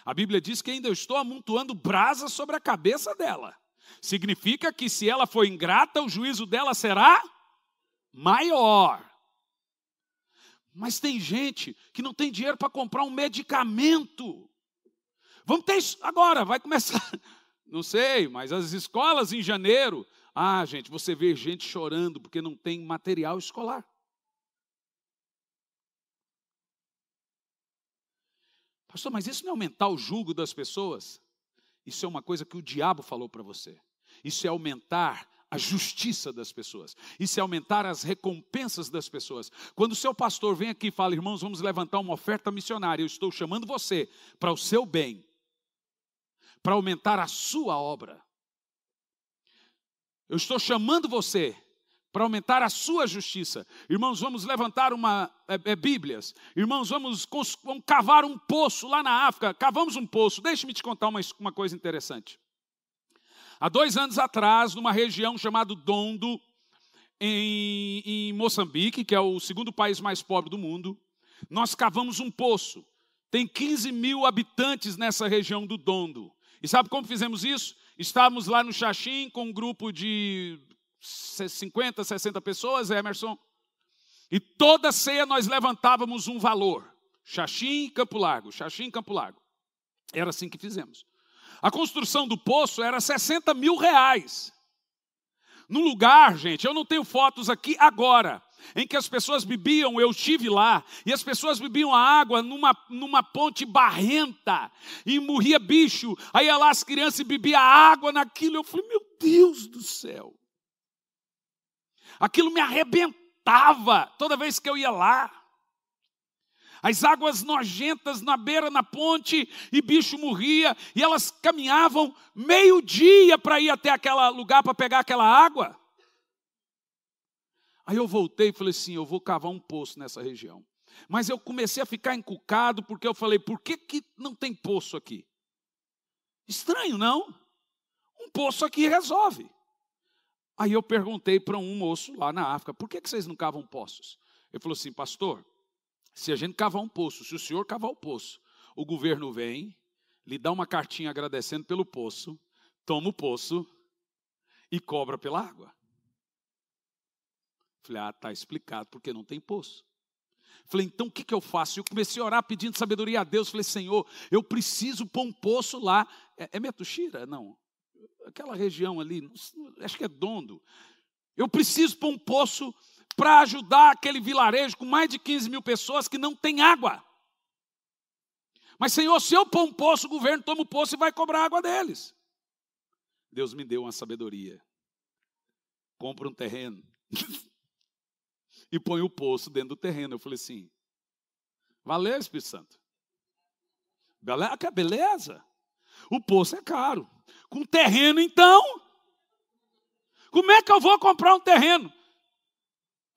A Bíblia diz que ainda eu estou amontoando brasa sobre a cabeça dela. Significa que se ela for ingrata, o juízo dela será maior. Mas tem gente que não tem dinheiro para comprar um medicamento. Vamos ter isso agora, vai começar. Não sei, mas as escolas em janeiro. Gente, você vê gente chorando porque não tem material escolar. Pastor, mas isso não é aumentar o jugo das pessoas? Isso é uma coisa que o diabo falou para você. Isso é aumentar a justiça das pessoas. Isso é aumentar as recompensas das pessoas. Quando o seu pastor vem aqui e fala, irmãos, vamos levantar uma oferta missionária, eu estou chamando você para o seu bem, para aumentar a sua obra. Eu estou chamando você para aumentar a sua justiça. Irmãos, vamos levantar Bíblias. Irmãos, vamos cavar um poço lá na África. Cavamos um poço. Deixe-me te contar uma coisa interessante. Há 2 anos atrás, numa região chamada Dondo, em Moçambique, que é o 2º país mais pobre do mundo, nós cavamos um poço. Tem 15 mil habitantes nessa região do Dondo. E sabe como fizemos isso? Estávamos lá no Xaxim com um grupo de 50, 60 pessoas, Emerson. E toda ceia nós levantávamos um valor. Xaxim, Campo Largo, Xaxim, Campo Largo. Era assim que fizemos. A construção do poço era 60 mil reais. No lugar, gente, eu não tenho fotos aqui agora, em que as pessoas bebiam, eu estive lá, e as pessoas bebiam a água numa ponte barrenta, e morria bicho, aí ia lá as crianças e bebiam água naquilo, eu falei, meu Deus do céu. Aquilo me arrebentava toda vez que eu ia lá. As águas nojentas na beira, na ponte, e bicho morria, e elas caminhavam meio-dia para ir até aquele lugar para pegar aquela água. Aí eu voltei e falei assim, eu vou cavar um poço nessa região. Mas eu comecei a ficar encucado, porque eu falei, por que não tem poço aqui? Estranho, não? Um poço aqui resolve. Aí eu perguntei para um moço lá na África, por que vocês não cavam poços? Ele falou assim, pastor, se a gente cavar um poço, se o senhor cavar o poço, o governo vem, lhe dá uma cartinha agradecendo pelo poço, toma o poço e cobra pela água. Falei, está explicado, porque não tem poço. Falei, então o que eu faço? Eu comecei a orar pedindo sabedoria a Deus. Falei, Senhor, eu preciso pôr um poço lá. É Metuxira? Não. Aquela região ali, acho que é Dondo. Eu preciso pôr um poço para ajudar aquele vilarejo com mais de 15 mil pessoas que não tem água. Mas, Senhor, se eu pôr um poço, o governo toma o poço e vai cobrar a água deles. Deus me deu uma sabedoria. Compra um terreno e põe o poço dentro do terreno. Eu falei assim, valeu, Espírito Santo. Beleza. O poço é caro. Com terreno, então, como é que eu vou comprar um terreno?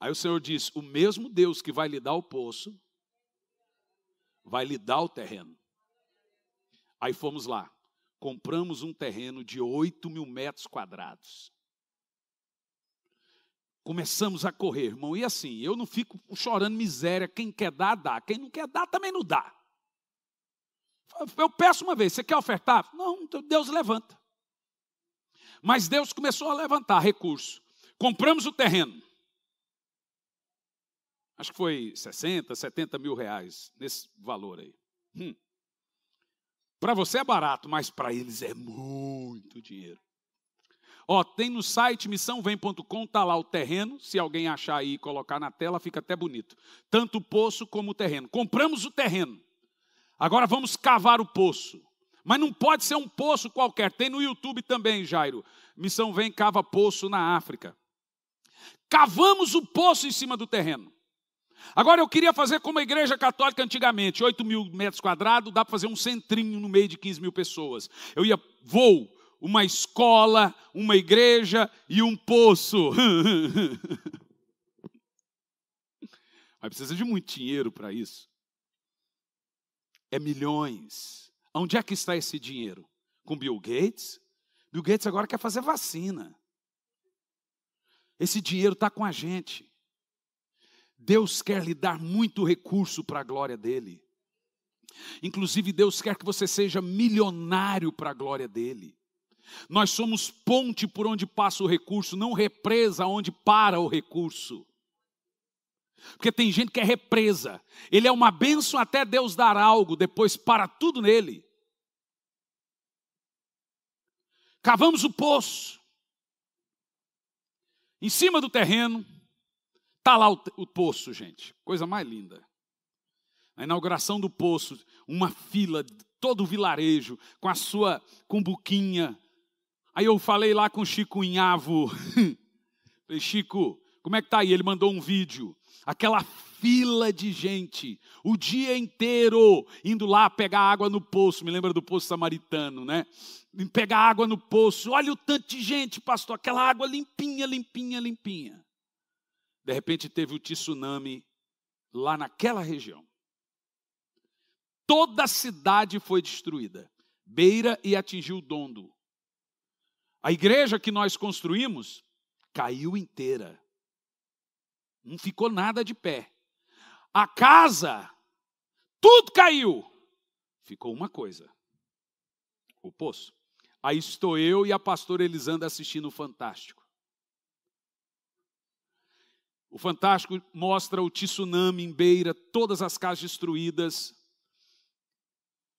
Aí o Senhor disse, o mesmo Deus que vai lhe dar o poço, vai lhe dar o terreno. Aí fomos lá, compramos um terreno de 8 mil metros quadrados. Começamos a correr, irmão, e assim, eu não fico chorando miséria, quem quer dar, dá, quem não quer dar, também não dá. Eu peço uma vez, você quer ofertar? Não, Deus levanta. Mas Deus começou a levantar recurso. Compramos o terreno. Acho que foi 60, 70 mil reais, nesse valor aí. Para você é barato, mas para eles é muito dinheiro. Tem no site missãovem.com, está lá o terreno, se alguém achar aí e colocar na tela, fica até bonito. Tanto o poço como o terreno. Compramos o terreno. Agora vamos cavar o poço. Mas não pode ser um poço qualquer. Tem no YouTube também, Jairo. Missão Vem cava poço na África. Cavamos o poço em cima do terreno. Agora eu queria fazer como a igreja católica antigamente, 8 mil metros quadrados, dá para fazer um centrinho no meio de 15 mil pessoas. Eu ia, uma escola, uma igreja e um poço. Mas precisa de muito dinheiro para isso. É milhões. Onde é que está esse dinheiro? Com Bill Gates? Bill Gates agora quer fazer vacina. Esse dinheiro está com a gente. Deus quer lhe dar muito recurso para a glória dele. Inclusive, Deus quer que você seja milionário para a glória dele. Nós somos ponte por onde passa o recurso, não represa onde para o recurso. Porque tem gente que é represa. Ele é uma bênção até Deus dar algo, depois para tudo nele. Cavamos o poço. Em cima do terreno, está lá o poço, gente. Coisa mais linda. A inauguração do poço, uma fila, todo o vilarejo, com buquinha. Aí eu falei lá com o Chico Inhavo. Falei, Chico, como é que está aí? Ele mandou um vídeo. Aquela fila de gente, o dia inteiro, indo lá pegar água no poço. Me lembra do poço samaritano, né? Pegar água no poço. Olha o tanto de gente, pastor. Aquela água limpinha, limpinha, limpinha. De repente teve o tsunami lá naquela região. Toda a cidade foi destruída. Beira e atingiu Dondo. A igreja que nós construímos caiu inteira. Não ficou nada de pé. A casa, tudo caiu. Ficou uma coisa. O poço. Aí estou eu e a pastora Elisandra assistindo o Fantástico. O Fantástico mostra o tsunami em Beira, todas as casas destruídas.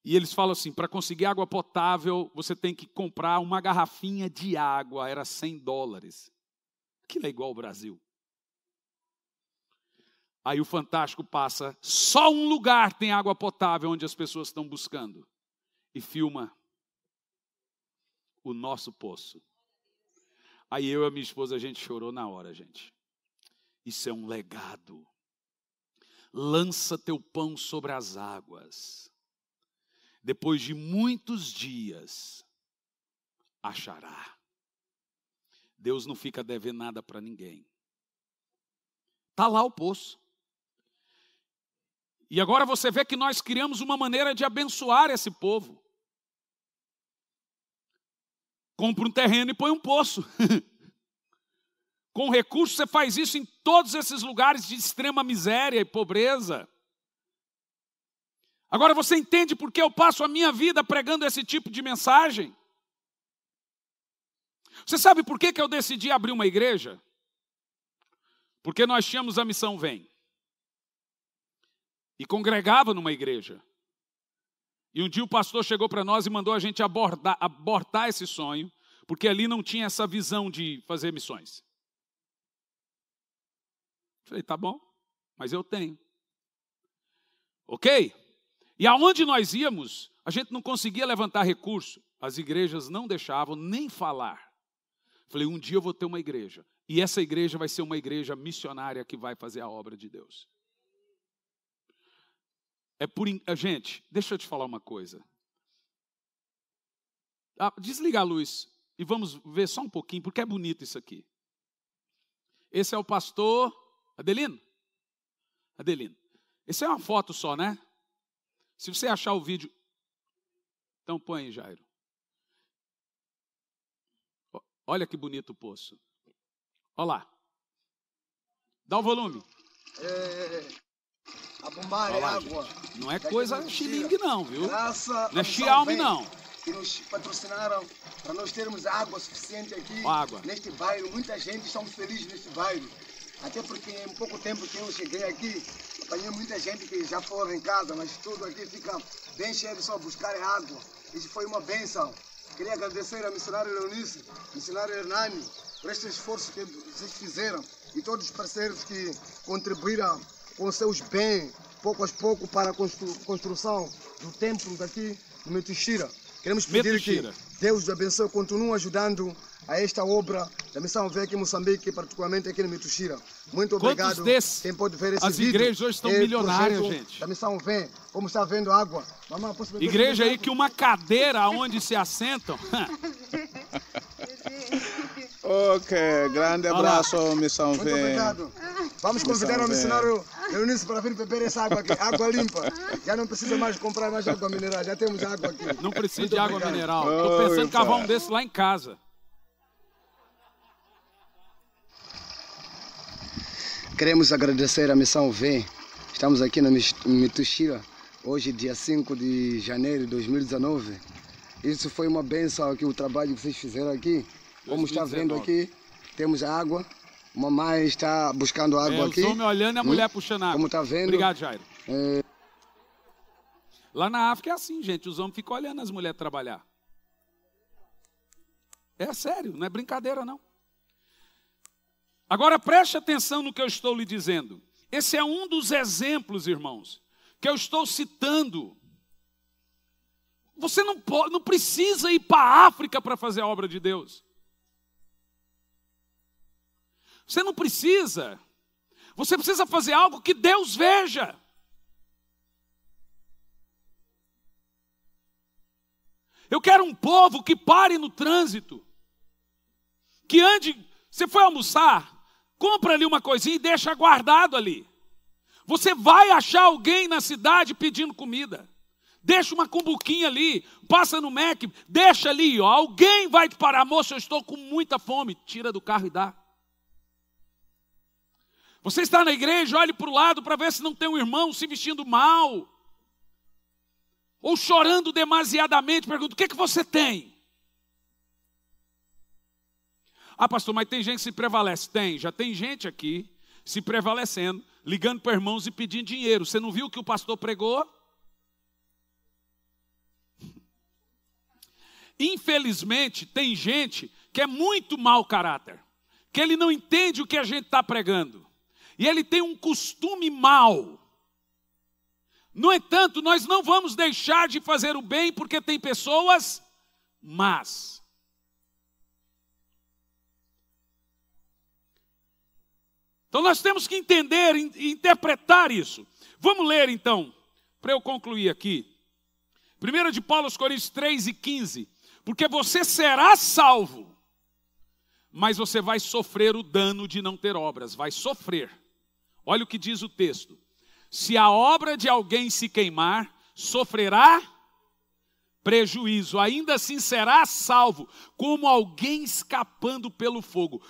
E eles falam assim, para conseguir água potável, você tem que comprar uma garrafinha de água, era $100. Aquilo é igual ao Brasil. Aí o Fantástico passa, só um lugar tem água potável onde as pessoas estão buscando. E filma o nosso poço. Aí eu e a minha esposa, a gente chorou na hora, gente. Isso é um legado. Lança teu pão sobre as águas. Depois de muitos dias, achará. Deus não fica devendo nada para ninguém. Está lá o poço. E agora você vê que nós criamos uma maneira de abençoar esse povo. Compra um terreno e põe um poço. Com recursos você faz isso em todos esses lugares de extrema miséria e pobreza. Agora você entende por que eu passo a minha vida pregando esse tipo de mensagem? Você sabe por que eu decidi abrir uma igreja? Porque nós tínhamos a Missão Vem. E congregava numa igreja. E um dia o pastor chegou para nós e mandou a gente abortar esse sonho, porque ali não tinha essa visão de fazer missões. Falei, tá bom, mas eu tenho. Ok? E aonde nós íamos, a gente não conseguia levantar recurso. As igrejas não deixavam nem falar. Falei, um dia eu vou ter uma igreja. E essa igreja vai ser uma igreja missionária que vai fazer a obra de Deus. Gente, deixa eu te falar uma coisa. Desliga a luz e vamos ver só um pouquinho, porque é bonito isso aqui. Esse é o pastor Adelino. Adelino. Esse é uma foto só, né? Se você achar o vídeo... Então põe aí, Jairo. Olha que bonito o poço. Olha lá. Dá o volume. A bombar é água. Não é coisa xilingue não, viu? Não é xialme não. Que nos patrocinaram para nós termos água suficiente aqui neste bairro. Muita gente está feliz neste bairro. Até porque em pouco tempo que eu cheguei aqui, apanhei muita gente que já foram em casa, mas tudo aqui fica bem cheio, só buscar água. Isso foi uma bênção. Queria agradecer a missionária Leonice, missionário Hernani, por este esforço que vocês fizeram e todos os parceiros que contribuíram com seus bens, pouco a pouco, para a construção do templo daqui no Metuxira. Queremos pedir que Deus abençoe, continue ajudando a esta obra da Missão Vem aqui em Moçambique, particularmente aqui no Metuxira. Muito obrigado. Quem pode ver esse as vídeo, igrejas hoje estão milionárias, gente. Da Missão Vem, como está vendo água. Mamãe, igreja aí que uma cadeira onde se assentam. Ok, grande abraço, Missão Vem. Muito obrigado. Vamos convidar o missionário Eunice para vir beber essa água aqui, água limpa. Já não precisa mais comprar mais água mineral, já temos água aqui. Não precisa de água mineral. Estou pensando em cavar um desses lá em casa. Queremos agradecer a Missão Vem. Estamos aqui na Metuxira, hoje dia 5 de janeiro de 2019. Isso foi uma bênção aqui, o trabalho que vocês fizeram aqui. Como 2019. Está vendo aqui, temos a água. Mamãe está buscando água aqui. Os homens olhando e a mulher puxando água. Como está vendo. Obrigado, Jairo. Lá na África é assim, gente. Os homens ficam olhando as mulheres trabalhar. É sério, não é brincadeira, não. Agora preste atenção no que eu estou lhe dizendo. Esse é um dos exemplos, irmãos, que eu estou citando. Você não precisa ir para a África para fazer a obra de Deus. Você não precisa. Você precisa fazer algo que Deus veja. Eu quero um povo que pare no trânsito. Que ande. Você foi almoçar, compra ali uma coisinha e deixa guardado ali. Você vai achar alguém na cidade pedindo comida. Deixa uma cumbuquinha ali, passa no Mac, deixa ali, ó. Alguém vai te parar, moço, eu estou com muita fome. Tira do carro e dá. Você está na igreja, olhe para o lado para ver se não tem um irmão se vestindo mal. Ou chorando demasiadamente, pergunta, o que você tem? Ah, pastor, mas tem gente que se prevalece. Tem, já tem gente aqui se prevalecendo, ligando para irmãos e pedindo dinheiro. Você não viu o que o pastor pregou? infelizmente, tem gente que é muito mau caráter, que ele não entende o que a gente está pregando, e ele tem um costume mau. No entanto, nós não vamos deixar de fazer o bem, porque tem pessoas más. Então nós temos que entender e interpretar isso. Vamos ler então, para eu concluir aqui. 1 de Paulo aos Coríntios 3:15. Porque você será salvo, mas você vai sofrer o dano de não ter obras. Vai sofrer. Olha o que diz o texto. Se a obra de alguém se queimar, sofrerá prejuízo. Ainda assim será salvo, como alguém escapando pelo fogo.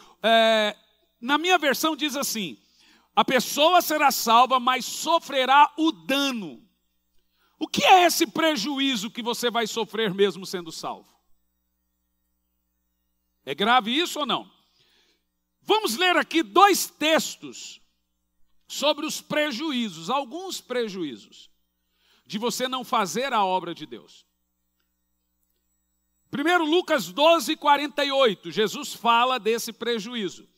Na minha versão diz assim: a pessoa será salva, mas sofrerá o dano. O que é esse prejuízo que você vai sofrer mesmo sendo salvo? É grave isso ou não? Vamos ler aqui 2 textos sobre os prejuízos, alguns prejuízos de você não fazer a obra de Deus. Primeiro, Lucas 12:48, Jesus fala desse prejuízo.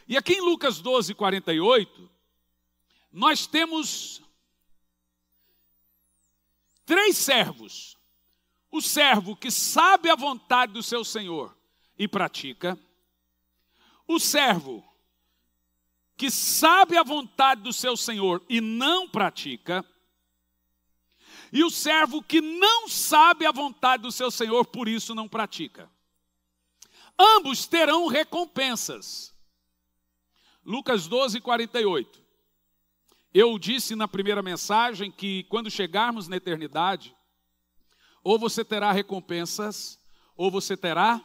E aqui em Lucas 12:48, nós temos 3 servos. O servo que sabe a vontade do seu senhor e pratica. O servo que sabe a vontade do seu senhor e não pratica. E o servo que não sabe a vontade do seu senhor, por isso não pratica. Ambos terão recompensas. Lucas 12:48. Eu disse na primeira mensagem que quando chegarmos na eternidade, ou você terá recompensas, ou você terá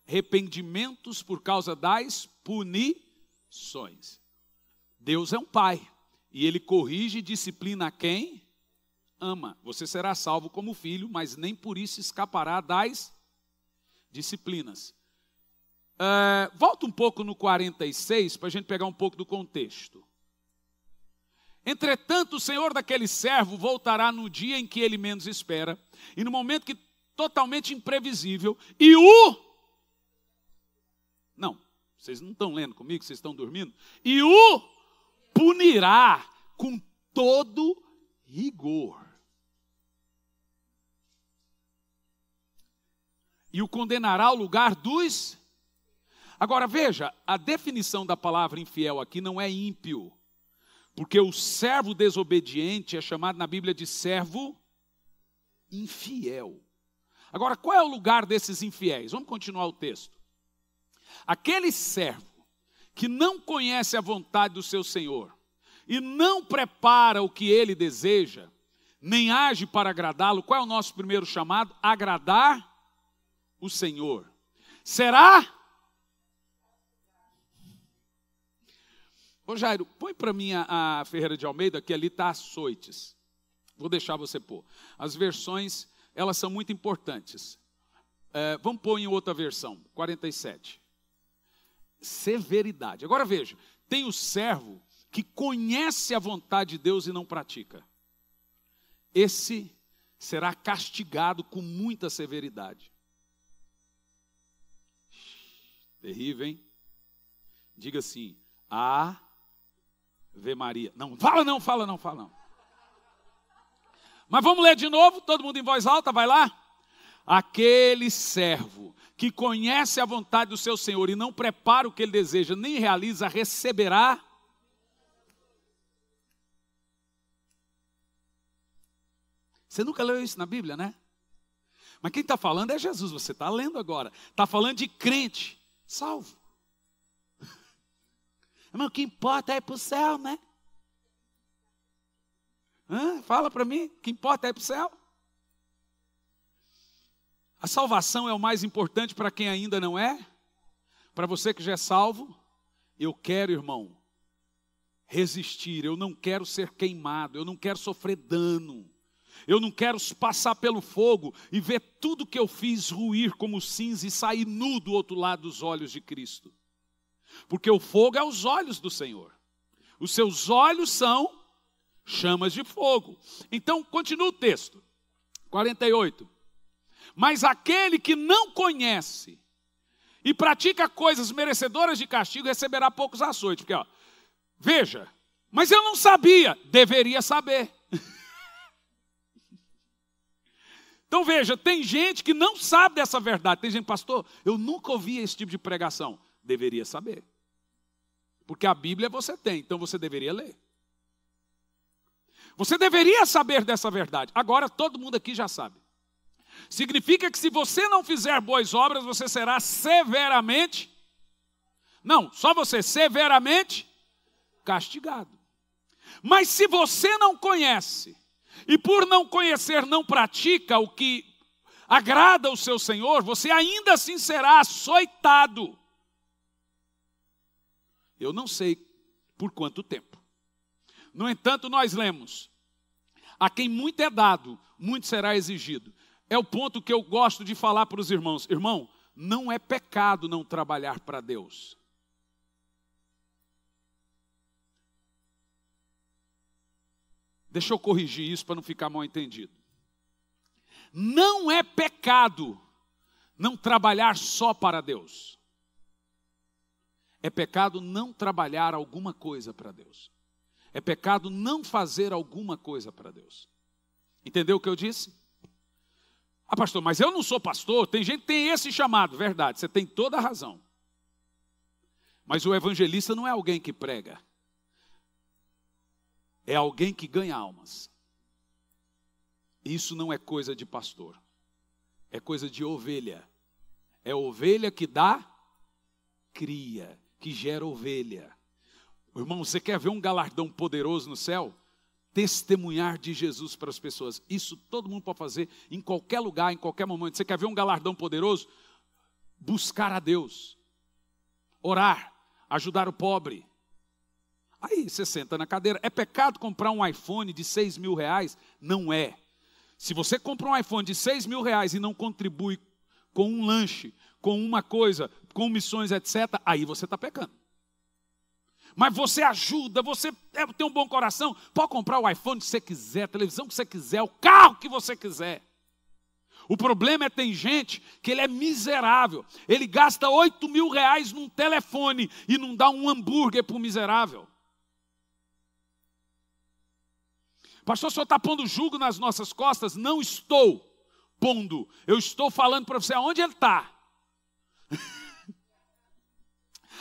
arrependimentos por causa das punições. Deus é um pai, e ele corrige e disciplina a quem ama. Você será salvo como filho, mas nem por isso escapará das disciplinas. Volta um pouco no 46, para a gente pegar um pouco do contexto. Entretanto, o senhor daquele servo voltará no dia em que ele menos espera, e no momento que totalmente imprevisível, e Não, vocês não estão lendo comigo, vocês estão dormindo? E o punirá com todo rigor. E o condenará ao lugar dos... Agora veja, a definição da palavra infiel aqui não é ímpio, porque o servo desobediente é chamado na Bíblia de servo infiel. Agora, qual é o lugar desses infiéis? Vamos continuar o texto. Aquele servo que não conhece a vontade do seu senhor e não prepara o que ele deseja, nem age para agradá-lo, qual é o nosso primeiro chamado? Agradar o Senhor. Será? Ô Jairo, põe para mim a Ferreira de Almeida, que ali está açoites. Vou deixar você pôr. As versões, elas são muito importantes. Vamos pôr em outra versão, 47. Severidade. Agora veja, tem o servo que conhece a vontade de Deus e não pratica. Esse será castigado com muita severidade. Terrível, hein? Diga assim, Ave Maria. Não, fala não. Mas vamos ler de novo, todo mundo em voz alta, vai lá. Aquele servo que conhece a vontade do seu Senhor e não prepara o que ele deseja, nem realiza, receberá. Você nunca leu isso na Bíblia, né? Mas quem está falando é Jesus, você está lendo agora. Está falando de crente, salvo. Mas o que importa é ir para o céu, né? Fala para mim, o que importa é ir para o céu. A salvação é o mais importante para quem ainda não é. Para você que já é salvo, eu quero, irmão, resistir. Eu não quero ser queimado, eu não quero sofrer dano. Eu não quero passar pelo fogo e ver tudo que eu fiz ruir como cinza e sair nu do outro lado dos olhos de Cristo. Porque o fogo é os olhos do Senhor. Os seus olhos são chamas de fogo. Então, continua o texto. 48. Mas aquele que não conhece e pratica coisas merecedoras de castigo receberá poucos açoites. Porque, veja, mas eu não sabia, deveria saber. Então veja, tem gente que não sabe dessa verdade. Tem gente, pastor, eu nunca ouvi esse tipo de pregação. Deveria saber. Porque a Bíblia você tem, então você deveria ler. Você deveria saber dessa verdade. Agora todo mundo aqui já sabe. Significa que se você não fizer boas obras, você será severamente, não, só você, severamente castigado. Mas se você não conhece, e por não conhecer não pratica o que agrada ao seu Senhor, você ainda assim será açoitado. Eu não sei por quanto tempo. No entanto, nós lemos, a quem muito é dado, muito será exigido. É o ponto que eu gosto de falar para os irmãos. Irmão, não é pecado não trabalhar para Deus. Deixa eu corrigir isso para não ficar mal entendido. Não é pecado não trabalhar só para Deus. É pecado não trabalhar alguma coisa para Deus. É pecado não fazer alguma coisa para Deus. Entendeu o que eu disse? Ah, pastor, mas eu não sou pastor. Tem gente que tem esse chamado. Verdade, você tem toda a razão. Mas o evangelista não é alguém que prega. É alguém que ganha almas. Isso não é coisa de pastor. É coisa de ovelha. É ovelha que dá cria, que gera ovelha. Irmão, você quer ver um galardão poderoso no céu? Testemunhar de Jesus para as pessoas. Isso todo mundo pode fazer em qualquer lugar, em qualquer momento. Você quer ver um galardão poderoso? Buscar a Deus. Orar. Ajudar o pobre. Aí você senta na cadeira. É pecado comprar um iPhone de 6 mil reais? Não é. Se você compra um iPhone de 6 mil reais e não contribui com um lanche, com uma coisa, com missões, etc., aí você está pecando. Mas você ajuda, você tem um bom coração, pode comprar o iPhone que você quiser, a televisão que você quiser, o carro que você quiser. O problema é que tem gente que ele é miserável. Ele gasta 8 mil reais num telefone e não dá um hambúrguer para o miserável. Pastor, o senhor está pondo jugo nas nossas costas? Não estou pondo. Eu estou falando para você aonde ele está.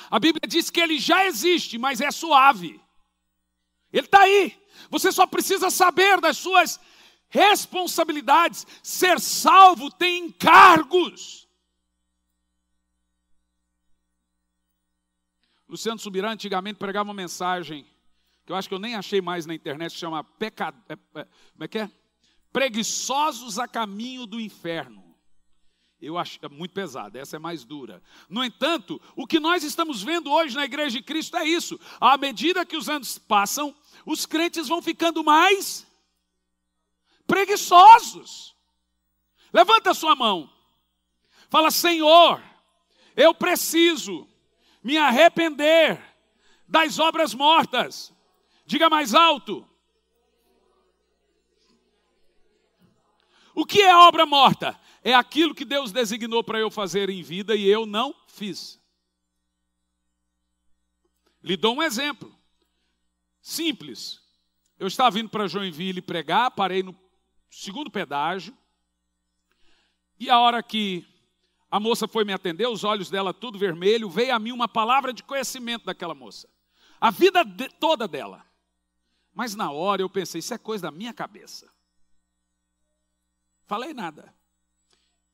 A Bíblia diz que ele já existe, mas é suave. Ele está aí. Você só precisa saber das suas responsabilidades. Ser salvo tem encargos. Luciano Subirá antigamente pregava uma mensagem que eu acho que eu nem achei mais na internet, que chama como é que é? Preguiçosos a caminho do inferno. Eu acho muito pesada, essa é mais dura. No entanto, o que nós estamos vendo hoje na Igreja de Cristo é isso. À medida que os anos passam, os crentes vão ficando mais preguiçosos. Levanta a sua mão. Fala, Senhor, eu preciso me arrepender das obras mortas. Diga mais alto. O que é obra morta? É aquilo que Deus designou para eu fazer em vida e eu não fiz. Lhe dou um exemplo. Simples. Eu estava vindo para Joinville pregar, parei no segundo pedágio. E a hora que a moça foi me atender, os olhos dela tudo vermelho, veio a mim uma palavra de conhecimento daquela moça. A vida toda dela. Mas na hora eu pensei, isso é coisa da minha cabeça. Falei nada.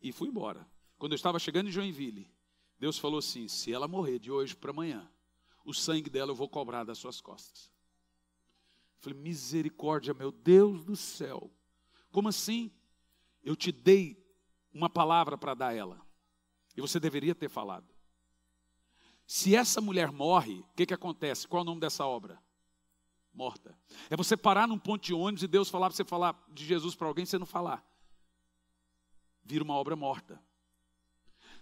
E fui embora. Quando eu estava chegando em Joinville, Deus falou assim, se ela morrer de hoje para amanhã, o sangue dela eu vou cobrar das suas costas. Falei, misericórdia, meu Deus do céu. Como assim? Eu te dei uma palavra para dar a ela. E você deveria ter falado. Se essa mulher morre, o que acontece? Qual é o nome dessa obra? Morta. É você parar num ponto de ônibus e Deus falar para você falar de Jesus para alguém e você não falar. Vira uma obra morta.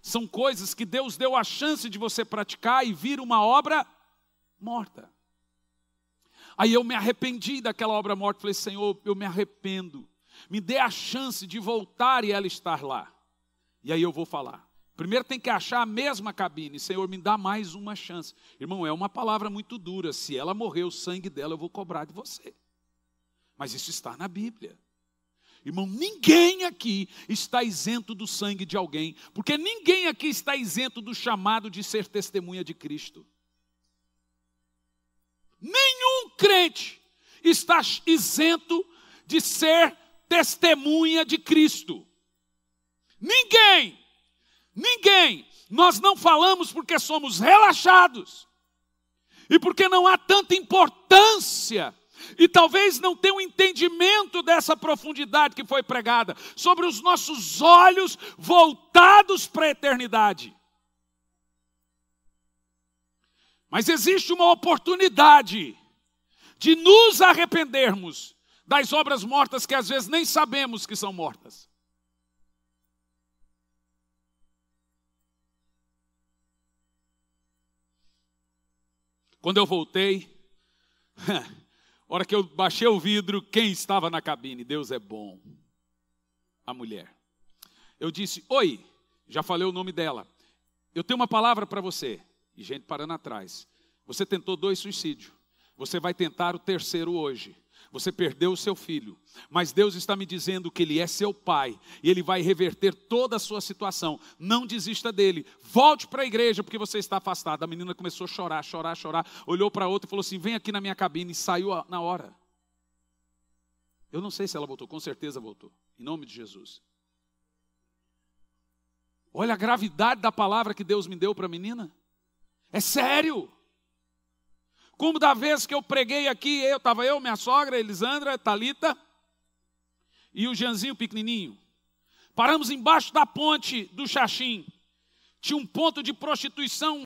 São coisas que Deus deu a chance de você praticar e vira uma obra morta. Aí eu me arrependi daquela obra morta. Falei, Senhor, eu me arrependo. Me dê a chance de voltar e ela estar lá. E aí eu vou falar. Primeiro tem que achar a mesma cabine. Senhor, me dá mais uma chance. Irmão, é uma palavra muito dura. Se ela morrer, o sangue dela eu vou cobrar de você. Mas isso está na Bíblia. Irmão, ninguém aqui está isento do sangue de alguém. Porque ninguém aqui está isento do chamado de ser testemunha de Cristo. Nenhum crente está isento de ser testemunha de Cristo. Ninguém. Nós não falamos porque somos relaxados. E porque não há tanta importância. E talvez não tenha um entendimento dessa profundidade que foi pregada. Sobre os nossos olhos voltados para a eternidade. Mas existe uma oportunidade de nos arrependermos das obras mortas que às vezes nem sabemos que são mortas. Quando eu voltei, a hora que eu baixei o vidro, quem estava na cabine? Deus é bom. A mulher. Eu disse, oi, já falei o nome dela. Eu tenho uma palavra para você. E gente parando atrás. Você tentou 2 suicídios. Você vai tentar o 3º hoje. Você perdeu o seu filho. Mas Deus está me dizendo que Ele é seu pai. E Ele vai reverter toda a sua situação. Não desista dele. Volte para a igreja porque você está afastado. A menina começou a chorar. Olhou para outra e falou assim, vem aqui na minha cabine. E saiu na hora. Eu não sei se ela voltou. Com certeza voltou. Em nome de Jesus. Olha a gravidade da palavra que Deus me deu para a menina. É sério. Como da vez que eu preguei aqui, estava eu, minha sogra, Elisandra, Thalita e o Janzinho pequenininho. Paramos embaixo da ponte do Xaxim. Tinha um ponto de prostituição.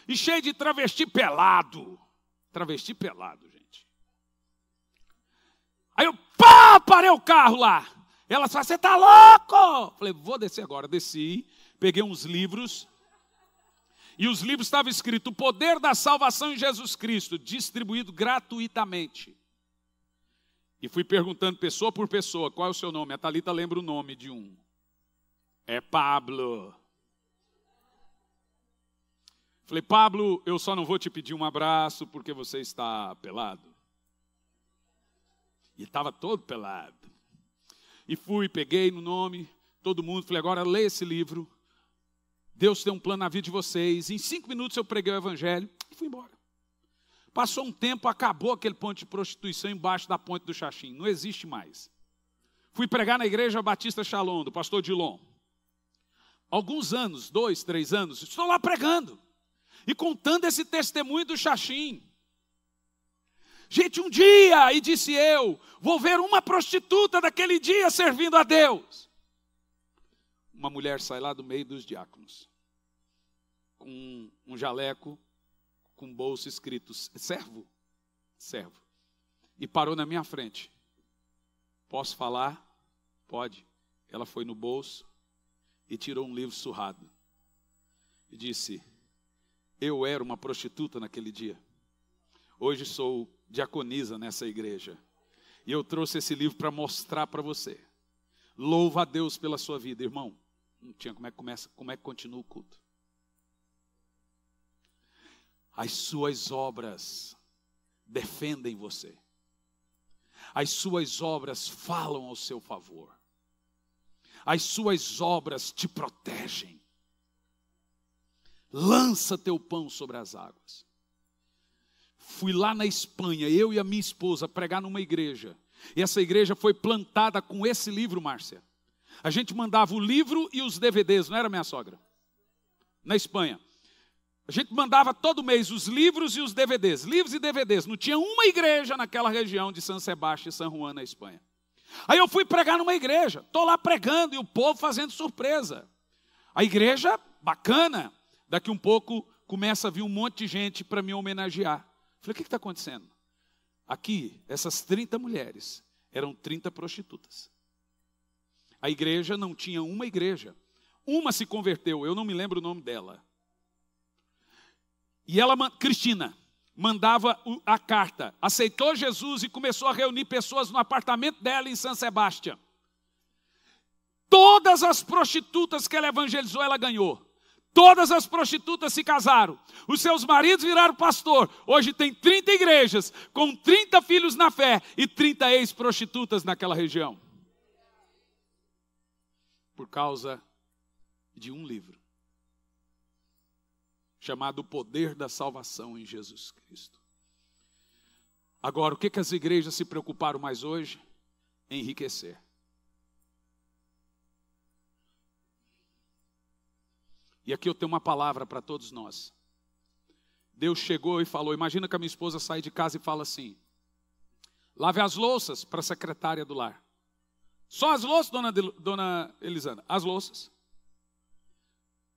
E cheio de travesti pelado. Travesti pelado, gente. Aí eu, parei o carro lá. Ela falou, você tá louco? Falei, vou descer agora. Desci, peguei uns livros. E os livros estavam escritos: o poder da salvação em Jesus Cristo, distribuído gratuitamente. E fui perguntando pessoa por pessoa: qual é o seu nome? A Thalita lembra o nome de um. É Pablo. Falei: Pablo, eu só não vou te pedir um abraço porque você está pelado. E estava todo pelado. E fui, peguei no nome, todo mundo, falei: agora lê esse livro. Deus tem um plano na vida de vocês. Em 5 minutos eu preguei o evangelho e fui embora. Passou um tempo, acabou aquele ponto de prostituição embaixo da ponte do Xaxim. Não existe mais. Fui pregar na igreja Batista Shalom, do pastor Dilon. Alguns anos, 2, 3 anos, estou lá pregando. E contando esse testemunho do Xaxim. Gente, um dia, e disse eu, vou ver uma prostituta daquele dia servindo a Deus. Uma mulher sai lá do meio dos diáconos, com um jaleco, com bolso escrito: servo, servo. E parou na minha frente. Posso falar? Pode. Ela foi no bolso e tirou um livro surrado. E disse: eu era uma prostituta naquele dia. Hoje sou diaconisa nessa igreja. E eu trouxe esse livro para mostrar para você. Louva a Deus pela sua vida, irmão. Não tinha como é que continua o culto. As suas obras defendem você. As suas obras falam ao seu favor. As suas obras te protegem. Lança teu pão sobre as águas. Fui lá na Espanha, eu e a minha esposa, pregar numa igreja. E essa igreja foi plantada com esse livro, Márcia. A gente mandava o livro e os DVDs, não era minha sogra? Na Espanha. A gente mandava todo mês os livros e os DVDs. Livros e DVDs. Não tinha uma igreja naquela região de San Sebastián e San Juan, na Espanha. Aí eu fui pregar numa igreja. Estou lá pregando e o povo fazendo surpresa. A igreja, bacana. Daqui um pouco começa a vir um monte de gente para me homenagear. Falei: o que está acontecendo? Aqui, essas 30 mulheres eram 30 prostitutas. A igreja não tinha uma igreja. Uma se converteu, eu não me lembro o nome dela. E ela, Cristina, mandava a carta. Aceitou Jesus e começou a reunir pessoas no apartamento dela em San Sebastián. Todas as prostitutas que ela evangelizou, ela ganhou. Todas as prostitutas se casaram. Os seus maridos viraram pastor. Hoje tem 30 igrejas, com 30 filhos na fé e 30 ex-prostitutas naquela região. Por causa de um livro, chamado O Poder da Salvação em Jesus Cristo. Agora, o que as igrejas se preocuparam mais hoje? Enriquecer. E aqui eu tenho uma palavra para todos nós. Deus chegou e falou: imagina que a minha esposa sai de casa e fala assim: lave as louças para a secretária do lar. Só as louças, dona Elisana? As louças.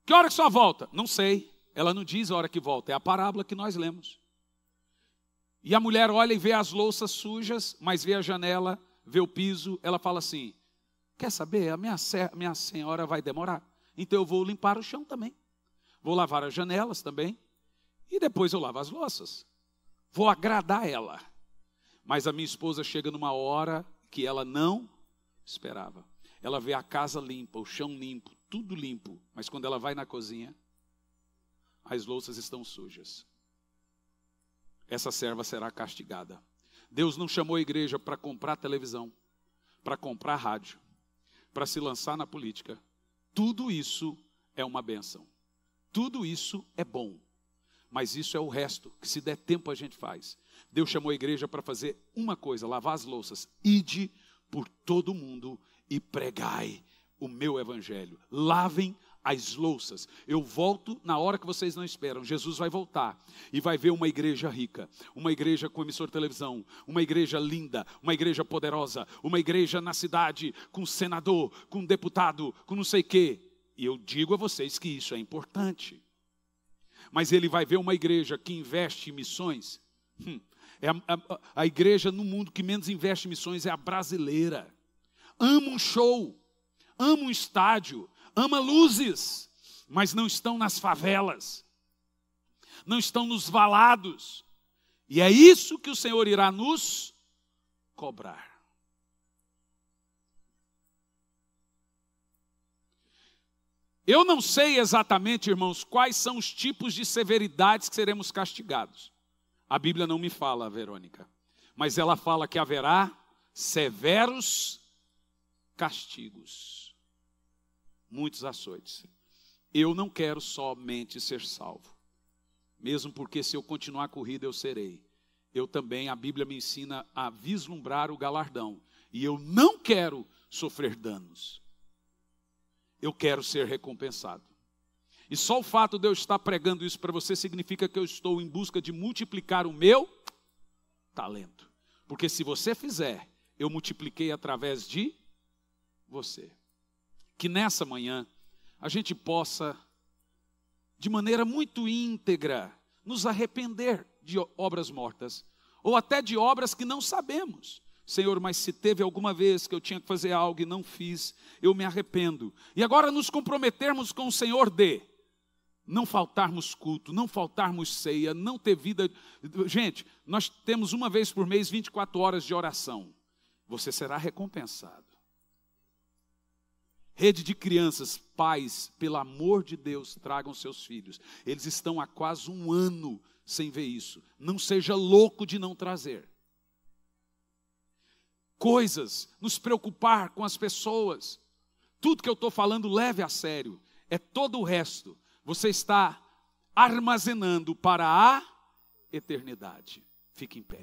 Que hora que só volta? Não sei. Ela não diz a hora que volta. É a parábola que nós lemos. E a mulher olha e vê as louças sujas, mas vê a janela, vê o piso. Ela fala assim: quer saber? A minha senhora vai demorar. Então eu vou limpar o chão também. Vou lavar as janelas também. E depois eu lavo as louças. Vou agradar ela. Mas a minha esposa chega numa hora que ela não esperava. Ela vê a casa limpa, o chão limpo, tudo limpo. Mas quando ela vai na cozinha, as louças estão sujas. Essa serva será castigada. Deus não chamou a igreja para comprar televisão, para comprar rádio, para se lançar na política. Tudo isso é uma bênção. Tudo isso é bom. Mas isso é o resto, que se der tempo a gente faz. Deus chamou a igreja para fazer uma coisa: lavar as louças. Ide por todo mundo e pregai o meu evangelho. Lavem as louças. Eu volto na hora que vocês não esperam. Jesus vai voltar e vai ver uma igreja rica, uma igreja com emissor de televisão, uma igreja linda, uma igreja poderosa, uma igreja na cidade com senador, com deputado, com não sei o quê. E eu digo a vocês que isso é importante. Mas ele vai ver uma igreja que investe em missões. A igreja no mundo que menos investe em missões é a brasileira. Ama um show, ama um estádio, ama luzes, mas não estão nas favelas. não estão nos valados. E é isso que o Senhor irá nos cobrar. Eu não sei exatamente, irmãos, quais são os tipos de severidades que seremos castigados. A Bíblia não me fala, Verônica, mas ela fala que haverá severos castigos, muitos açoites. Eu não quero somente ser salvo, mesmo porque se eu continuar a corrida eu serei. Eu também, a Bíblia me ensina a vislumbrar o galardão, e eu não quero sofrer danos. Eu quero ser recompensado. E só o fato de eu estar pregando isso para você significa que eu estou em busca de multiplicar o meu talento. Porque se você fizer, eu multipliquei através de você. Que nessa manhã a gente possa, de maneira muito íntegra, nos arrepender de obras mortas, ou até de obras que não sabemos. Senhor, mas se teve alguma vez que eu tinha que fazer algo e não fiz, eu me arrependo. E agora nos comprometermos com o Senhor de não faltarmos culto, não faltarmos ceia, não ter vida. Gente, nós temos uma vez por mês 24 horas de oração. Você será recompensado. Rede de crianças, pais, pelo amor de Deus, tragam seus filhos. Eles estão há quase um ano sem ver isso. Não seja louco de não trazer. Coisas, nos preocupar com as pessoas. Tudo que eu estou falando, leve a sério. É todo o resto. Você está armazenando para a eternidade. Fique em pé.